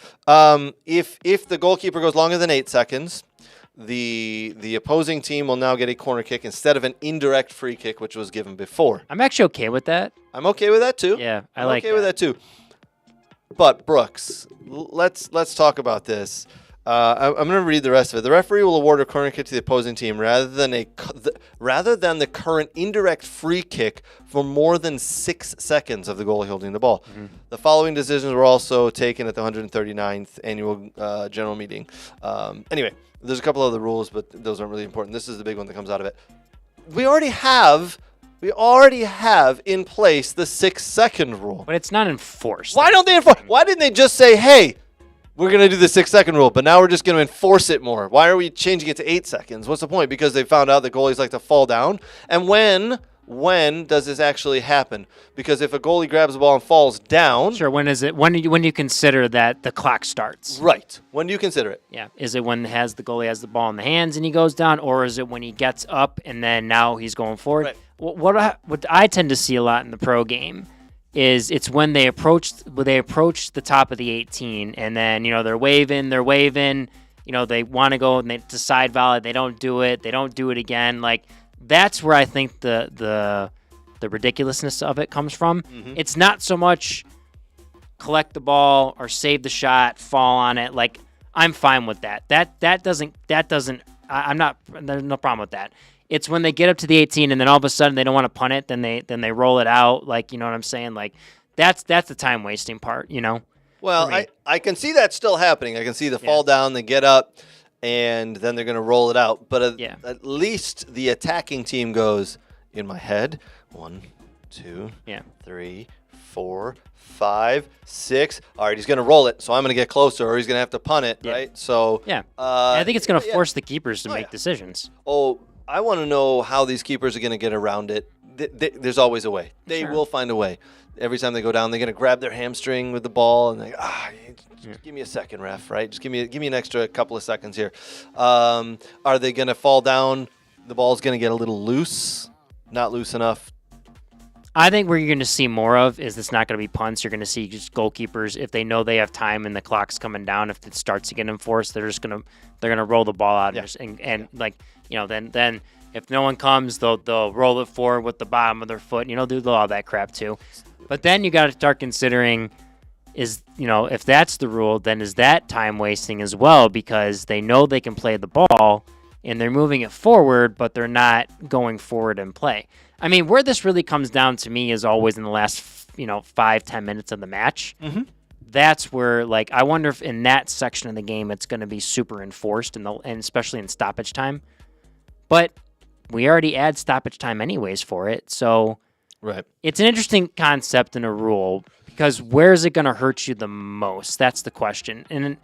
if the goalkeeper goes longer than 8 seconds, the opposing team will now get a corner kick instead of an indirect free kick, which was given before. I'm actually okay with that. I'm okay with that too. Yeah, I'm like okay with that too. But Brooks, let's talk about this. I'm going to read the rest of it. The referee will award a corner kick to the opposing team rather than the current indirect free kick for more than 6 seconds of the goalie holding the ball. The following decisions were also taken at the 139th annual general meeting. Anyway, there's a couple other rules, but those aren't really important. This is the big one that comes out of it. We already have in place the 6-second rule. But it's not enforced. Why don't they enforce? Why didn't they just say, hey, we're going to do the 6-second rule, but now we're just going to enforce it more? Why are we changing it to 8 seconds? What's the point? Because they found out that goalies like to fall down. And when does this actually happen? Because if a goalie grabs the ball and falls down. Sure. When is it? When do you consider that the clock starts? Right. When do you consider it? Yeah. Is it when the goalie has the ball in the hands and he goes down, or is it when he gets up and then now he's going forward? Right. What I tend to see a lot in the pro game is it's when they approach the top of the 18, and then they're waving, they want to go and they decide volley, they don't do it again. Like, that's where I think the ridiculousness of it comes from. It's not so much collect the ball or save the shot, fall on it. Like, I'm fine with that. There's no problem with that. It's when they get up to the 18 and then all of a sudden they don't want to punt it, then they roll it out. Like, you know what I'm saying? Like, that's the time wasting part, Well, I can see that still happening. I can see the fall down, they get up, and then they're going to roll it out. But at least the attacking team goes, in my head, 1, 2, 3, 4, 5, 6. All right, he's going to roll it, so I'm going to get closer, or he's going to have to punt it, right? So I think it's going to force the keepers to make decisions. Oh, I want to know how these keepers are going to get around it. There's always a way. They will find a way. Every time they go down, they're going to grab their hamstring with the ball, and just give me a second, ref, right? Just give me an extra couple of seconds here. Are they going to fall down? The ball's going to get a little loose, not loose enough. I think where you're going to see more of is it's not going to be punts. You're going to see just goalkeepers, if they know they have time and the clock's coming down, if it starts to get enforced, they're going to roll the ball out then if no one comes, they'll roll it forward with the bottom of their foot, do all that crap too. But then you got to start considering if that's the rule, then is that time wasting as well, because they know they can play the ball and they're moving it forward, but they're not going forward in play. I mean, where this really comes down to me is always in the last 5-10 minutes of the match. That's where, like, I wonder if in that section of the game it's going to be super enforced, and especially in stoppage time. But we already add stoppage time anyways for it, so it's an interesting concept and a rule, because where is it going to hurt you the most? That's the question. And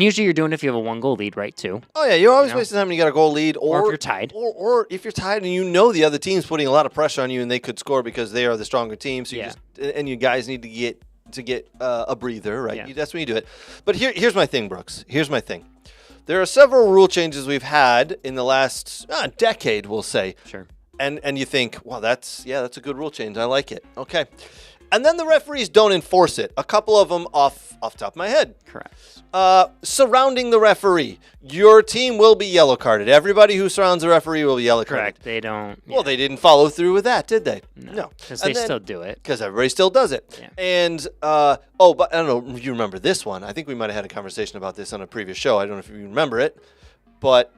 usually you're doing it if you have a 1-goal lead, right, too? Oh, yeah, you're always wasting time when you got a goal lead. Or if you're tied. Or if you're tied and the other team's putting a lot of pressure on you and they could score because they are the stronger team. So you guys need to get a breather, right? Yeah. That's when you do it. But here's my thing, Brooks. Here's my thing. There are several rule changes we've had in the last decade, we'll say. Sure. And you think, well, that's a good rule change. I like it. Okay. And then the referees don't enforce it. A couple of them off the top of my head. Correct. Surrounding the referee, your team will be yellow carded. Everybody who surrounds the referee will be yellow carded. Correct. They don't. Well, they didn't follow through with that, did they? No. Because they still do it. Because everybody still does it. Yeah. And, but I don't know if you remember this one. I think we might have had a conversation about this on a previous show. I don't know if you remember it. But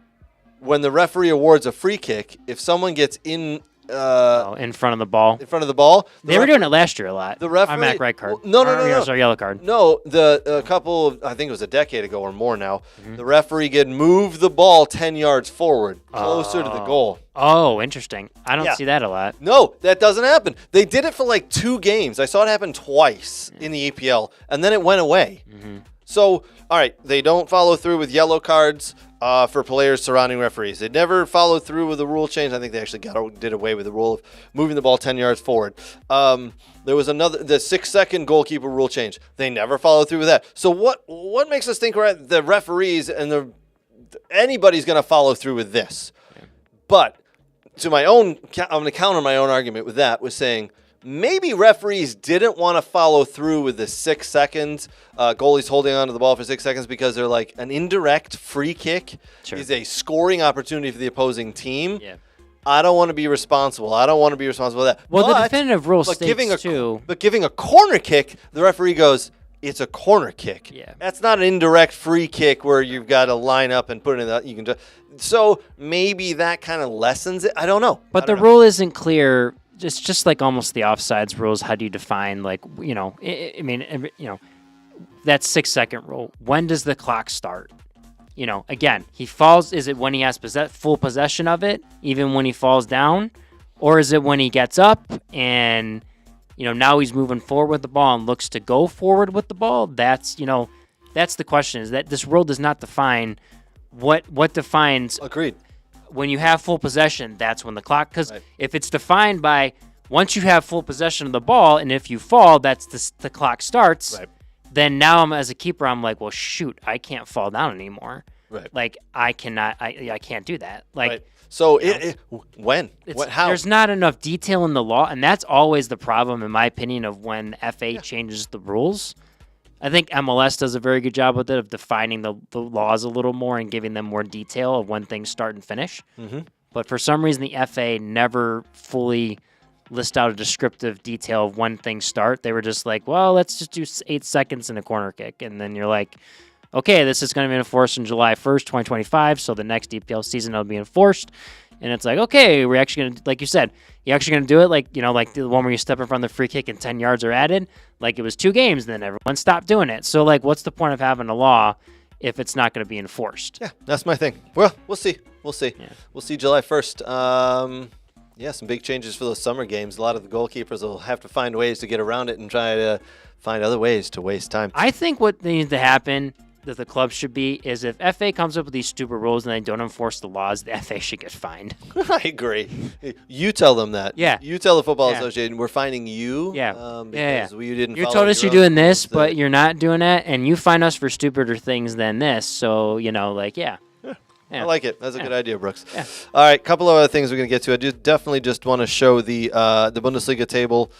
when the referee awards a free kick, if someone gets in in front of the ball. in front of the ball. They were doing it last year a lot. The referee, I'm at red card. No. Sorry, yellow card. No, a couple of, I think it was a decade ago or more now, Mm-hmm. the referee could move the ball 10 yards forward, closer to the goal. Oh, interesting. I don't Yeah. see that a lot. No, that doesn't happen. They did it for like 2 games. I saw it happen twice in the EPL, and then it went away. So, all right, they don't follow through with yellow cards for players surrounding referees. They never followed through with the rule change. I think they actually did away with the rule of moving the ball 10 yards forward. There was the 6-second goalkeeper rule change. They never followed through with that. So what makes us think the referees and anybody's going to follow through with this? But I'm going to counter my own argument with that, with saying maybe referees didn't want to follow through with the 6 seconds, goalies holding onto the ball for 6 seconds, because they're like, an indirect free kick is a scoring opportunity for the opposing team. Yeah. I don't want to be responsible. I don't want to be responsible for that. Well, the definitive rule states But giving a corner kick, the referee goes, it's a corner kick. Yeah. That's not an indirect free kick where you've got to line up and put it in that. You can so maybe that kind of lessens it. I don't know. But the rule isn't clear. It's just like almost the offsides rules. How do you define, like, I mean, that 6-second rule. When does the clock start? Again, he falls. Is it when he has full possession of it, even when he falls down? Or is it when he gets up and, now he's moving forward with the ball and looks to go forward with the ball? That's the question, is that this rule does not define what defines. Agreed. When you have full possession, that's when the clock, because if it's defined by once you have full possession of the ball and if you fall, that's the clock starts. Right. Then now as a keeper, I'm like, well, shoot, I can't fall down anymore. Right. Like I cannot, I can't do that. Like, right. So when? How? There's not enough detail in the law, and that's always the problem, in my opinion, of when FA changes the rules. I think MLS does a very good job with it, of defining the laws a little more and giving them more detail of when things start and finish. Mm-hmm. But for some reason, the FA never fully list out a descriptive detail of when things start. They were just like, well, let's just do 8 seconds in a corner kick. And then you're like, okay, this is going to be enforced on July 1st, 2025. So the next EPL season will be enforced. And it's like, okay, we're actually going to, like you said, you're actually going to do it like the one where you step in front of the free kick and 10 yards are added. Like it was 2 games, then everyone stopped doing it. So like, what's the point of having a law if it's not going to be enforced? Yeah, that's my thing. Well, we'll see. Yeah. We'll see July 1st. Some big changes for those summer games. A lot of the goalkeepers will have to find ways to get around it and try to find other ways to waste time. I think what needs to happen, that the club should be, is if FA comes up with these stupid rules and they don't enforce the laws, the FA should get fined. I agree. You tell them that. Yeah. You tell the Football Association, we're finding you. Yeah. Because we didn't. You follow told us your you're doing own this, rules but you're not doing that, and you fine us for stupider things than this. So Yeah. I like it. That's a good idea, Brooks. Yeah. All right, couple of other things we're going to get to. I definitely just want to show the Bundesliga table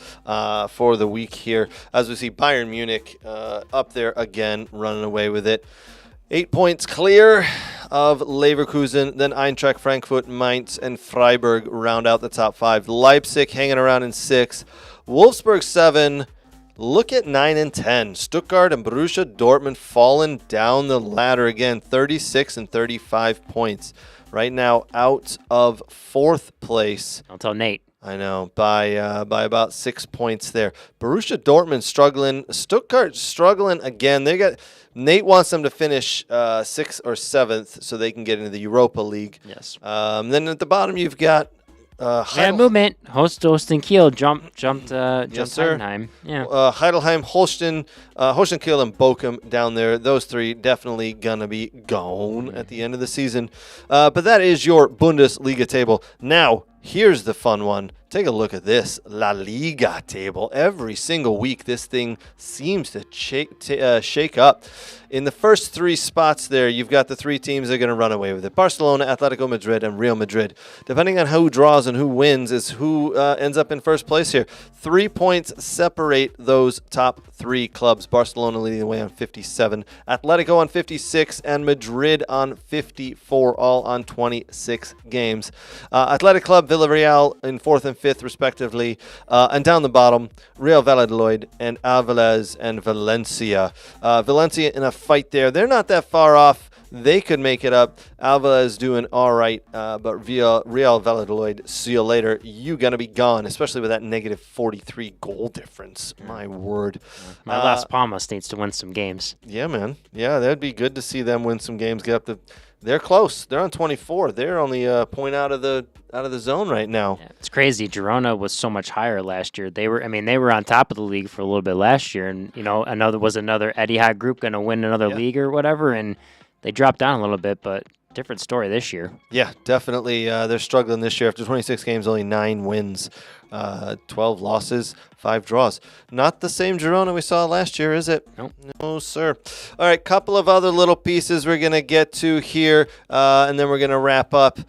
for the week here. As we see Bayern Munich up there again, running away with it. 8 points clear of Leverkusen. Then Eintracht Frankfurt, Mainz, and Freiburg round out the top 5. Leipzig hanging around in 6. Wolfsburg 7. Look at 9 and 10. Stuttgart and Borussia Dortmund falling down the ladder again. 36 and 35 points. Right now out of 4th place. I'll tell Nate. I know, by about 6 points there. Borussia Dortmund struggling. Stuttgart struggling again. Nate wants them to finish 6th or 7th so they can get into the Europa League. Yes. Then at the bottom you've got movement. Holstein Kiel jumped Yes, sir. Heidenheim. Yeah. Heidelheim, Holstein Kiel, and Bochum down there. Those 3 definitely gonna be gone at the end of the season. But that is your Bundesliga table. Now, here's the fun one. Take a look at this La Liga table. Every single week, this thing seems to shake up. In the first 3 spots there, you've got the 3 teams that are going to run away with it. Barcelona, Atletico Madrid, and Real Madrid. Depending on who draws and who wins is who ends up in first place here. 3 points separate those top 3 clubs. Barcelona leading the way on 57, Atletico on 56, and Madrid on 54, all on 26 games. Athletic Club, Villarreal in 4th and 5th, respectively. And down the bottom, Real Valladolid and Avilés and Valencia. Valencia in a fight there. They're not that far off they could make it up. Alva is doing all right, but Real Valladolid, see you later. You going to be gone, especially with that negative 43 goal difference. My word. My Las Palmas needs to win some games. Yeah, man. Yeah, that'd be good to see them win some games. Get up to, they're close. They're on 24. They're only a point out of the zone right now. Yeah, it's crazy. Girona was so much higher last year. They were on top of the league for a little bit last year, and another Etihad group going to win another league or whatever, and they dropped down a little bit, but different story this year. Yeah, definitely. They're struggling this year. After 26 games, only 9 wins, 12 losses, 5 draws. Not the same Girona we saw last year, is it? Nope. No, sir. All right, couple of other little pieces we're going to get to here, and then we're going to wrap up.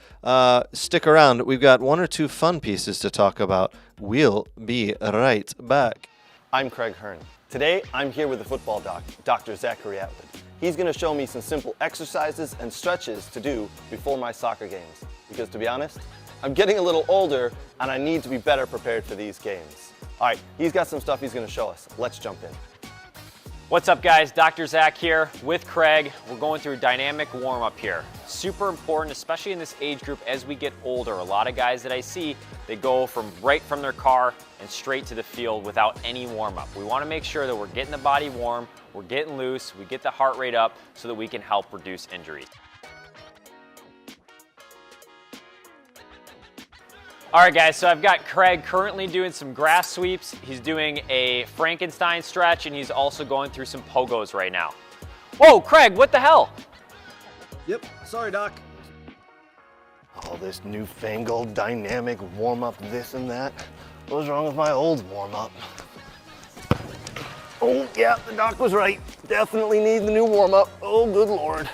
Stick around. We've got 1 or 2 fun pieces to talk about. We'll be right back. I'm Craig Hearn. Today, I'm here with the football doc, Dr. Zachary Atwood. He's going to show me some simple exercises and stretches to do before my soccer games. Because to be honest, I'm getting a little older and I need to be better prepared for these games. All right, he's got some stuff he's going to show us. Let's jump in. What's up, guys? Dr. Zach here with Craig. We're going through a dynamic warm-up here. Super important, especially in this age group as we get older. A lot of guys that I see, they go right from their car and straight to the field without any warm-up. We want to make sure that we're getting the body warm, we're getting loose, we get the heart rate up so that we can help reduce injuries. All right, guys, so I've got Craig currently doing some grass sweeps. He's doing a Frankenstein stretch, and he's also going through some pogos right now. Whoa, Craig, what the hell? Yep, sorry, Doc. All this newfangled dynamic warm-up, this and that. What was wrong with my old warm-up? Oh, yeah, the doc was right. Definitely need the new warm-up. Oh, good Lord.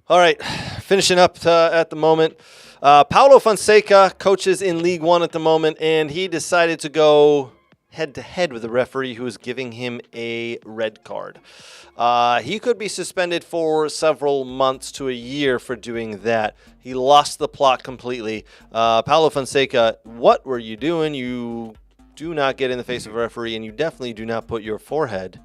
All right, finishing up at the moment. Paulo Fonseca coaches in League One at the moment, and he decided to go head-to-head with the referee who was giving him a red card. He could be suspended for several months to a year for doing that. He lost the plot completely. Paulo Fonseca, what were you doing? You do not get in the face of a referee, and you definitely do not put your forehead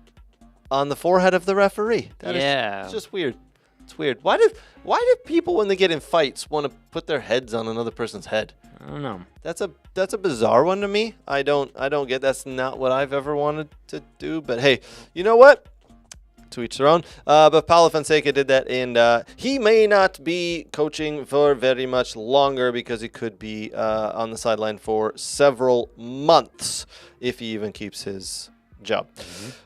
on the forehead of the referee. That is just weird. It's weird. Why do people, when they get in fights, want to put their heads on another person's head? I don't know. That's a bizarre one to me. I don't get. That's not what I've ever wanted to do. But hey, you know what? To each their own. But Paulo Fonseca did that, and he may not be coaching for very much longer because he could be on the sideline for several months if he even keeps his job.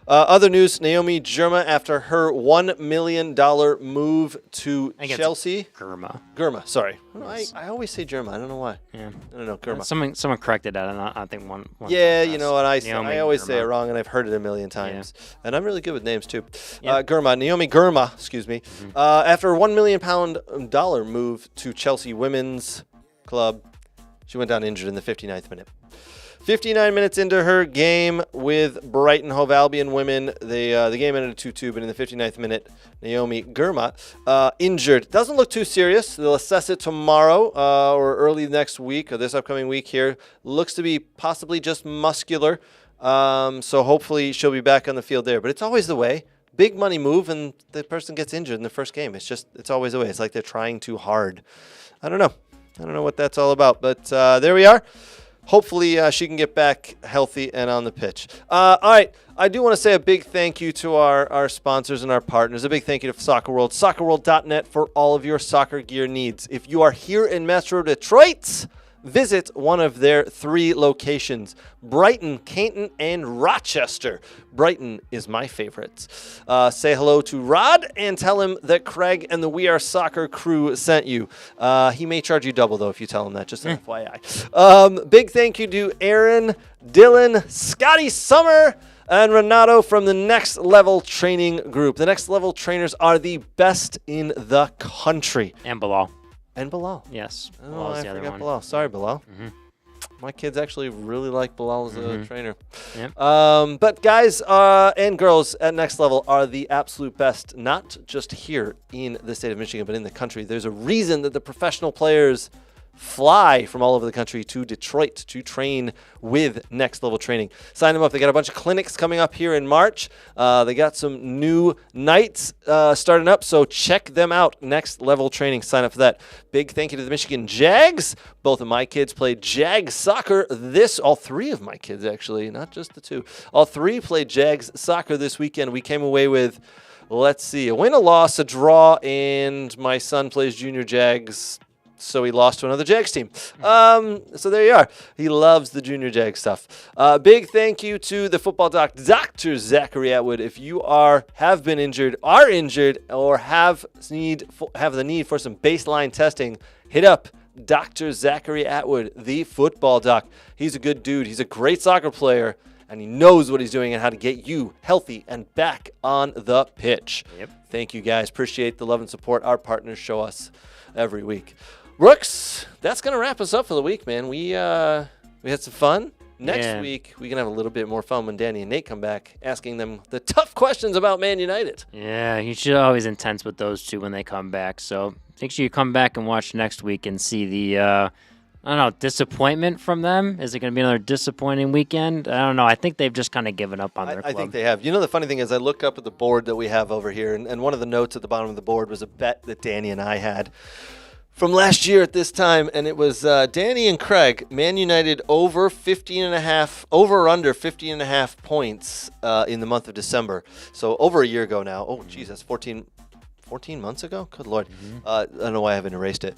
Other news, Naomi Girma, after her $1 million move to Chelsea. Girma, sorry. Yes. I always say Girma. I don't know why. Yeah. I don't know, Girma. Someone corrected that, and I think one yeah, you know what, I always Girma. say it wrong, and I've heard it a million times. Yeah. And I'm really good with names, too. Yep. Naomi Girma, excuse me. After a $1 million move to Chelsea Women's Club, she went down injured in the 59th minute. 59 minutes into her game with Brighton Hove Albion women, the game ended 2-2, but in the 59th minute, Naomi Girma injured. Doesn't look too serious. They'll assess it tomorrow or early next week or this upcoming week here. Looks to be possibly just muscular, so hopefully she'll be back on the field there. But it's always the way. Big money move, and the person gets injured in the first game. It's always the way. It's like they're trying too hard. I don't know what that's all about, but there we are. Hopefully she can get back healthy and on the pitch. All right, I do want to say a big thank you to our sponsors and our partners. A big thank you to Soccer World, soccerworld.net for all of your soccer gear needs. If you are here in Metro Detroit, visit one of their 3 locations, Brighton, Canton, and Rochester. Brighton is my favorite. Say hello to Rod and tell him that Craig and the We Are Soccer crew sent you. He may charge you double, though, if you tell him that, just an FYI. Big thank you to Aaron, Dylan, Scotty Summer, and Renato from the Next Level Training Group. The Next Level trainers are the best in the country. And Bilal. And Bilal. Yes. Oh, I forgot Bilal. Sorry, Bilal. My kids actually really like Bilal as a trainer. Yep. But guys and girls at Next Level are the absolute best, not just here in the state of Michigan, but in the country. There's a reason that the professional players fly from all over the country to Detroit to train with Next Level Training. Sign them up. They got a bunch of clinics coming up here in March. They got some new nights starting up, so check them out. Next Level Training. Sign up for that. Big thank you to the Michigan Jags. Both of my kids played Jags soccer all three of my kids, actually, not just the two. All three played Jags soccer this weekend. We came away with, let's see, a win, a loss, a draw, and my son plays junior Jags, so he lost to another Jags team. So there you are. He loves the junior Jags stuff. Big thank you to the football doc, Dr. Zachary Atwood. If you have been injured, are injured, or have the need for some baseline testing, hit up Dr. Zachary Atwood, the football doc. He's a good dude. He's a great soccer player, and he knows what he's doing and how to get you healthy and back on the pitch. Yep. Thank you, guys. Appreciate the love and support our partners show us every week. Brooks, that's going to wrap us up for the week, man. We had some fun. Next week, we can have a little bit more fun when Danny and Nate come back, asking them the tough questions about Man United. Yeah, he's always intense with those two when they come back. So make sure you come back and watch next week and see the, disappointment from them. Is it going to be another disappointing weekend? I don't know. I think they've just kind of given up on their club. I think they have. You know, the funny thing is I look up at the board that we have over here, and one of the notes at the bottom of the board was a bet that Danny and I had from last year at this time, and it was Danny and Craig, Man United over or under 15.5 points in the month of December. So over a year ago now. Oh, geez, that's 14 months ago? Good Lord. I don't know why I haven't erased it.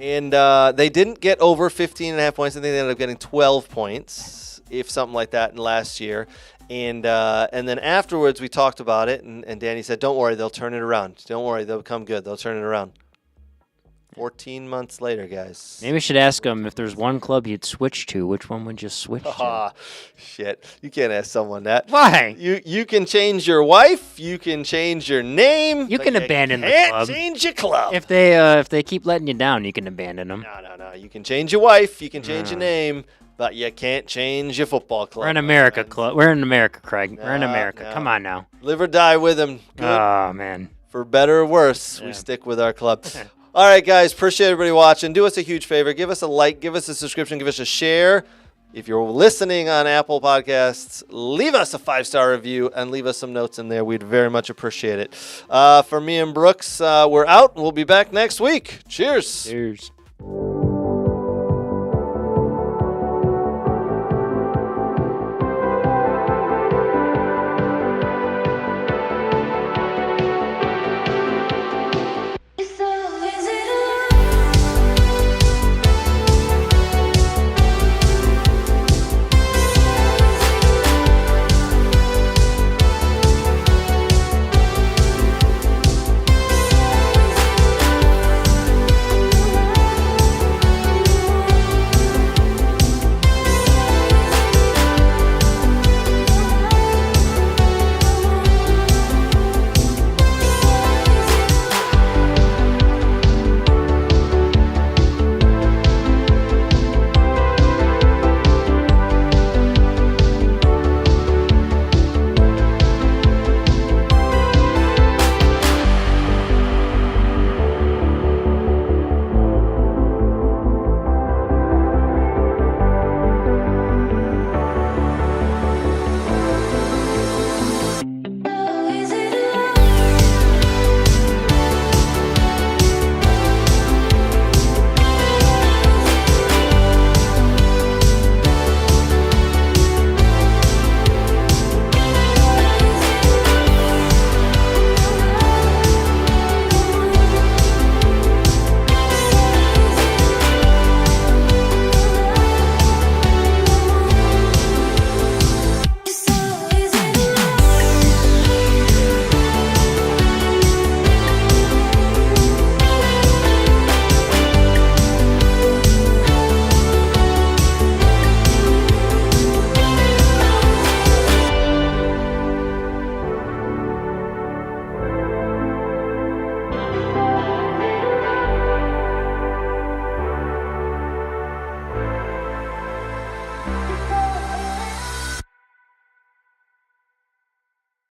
And they didn't get over 15.5 points. I think they ended up getting 12 points, if something like that, in last year. And then afterwards we talked about it, and Danny said, don't worry, they'll turn it around. Don't worry, they'll come good. They'll turn it around. 14 months later, guys. Maybe we should ask him if there's one club you'd switch to, which one would you switch to? Shit. You can't ask someone that. Why? You can change your wife. You can change your name. You can abandon the club. Change your club. If they keep letting you down, you can abandon them. No. You can change your wife. You can change your name. But you can't change your football club. We're in America, club. We're in America, Craig. We're in America. No. Come on now. Live or die with him. Good. Oh, man. For better or worse, we stick with our club. All right, guys, appreciate everybody watching. Do us a huge favor. Give us a like, give us a subscription, give us a share. If you're listening on Apple Podcasts, leave us a 5-star review and leave us some notes in there. We'd very much appreciate it. For me and Brooks, we're out. We'll be back next week. Cheers. Cheers.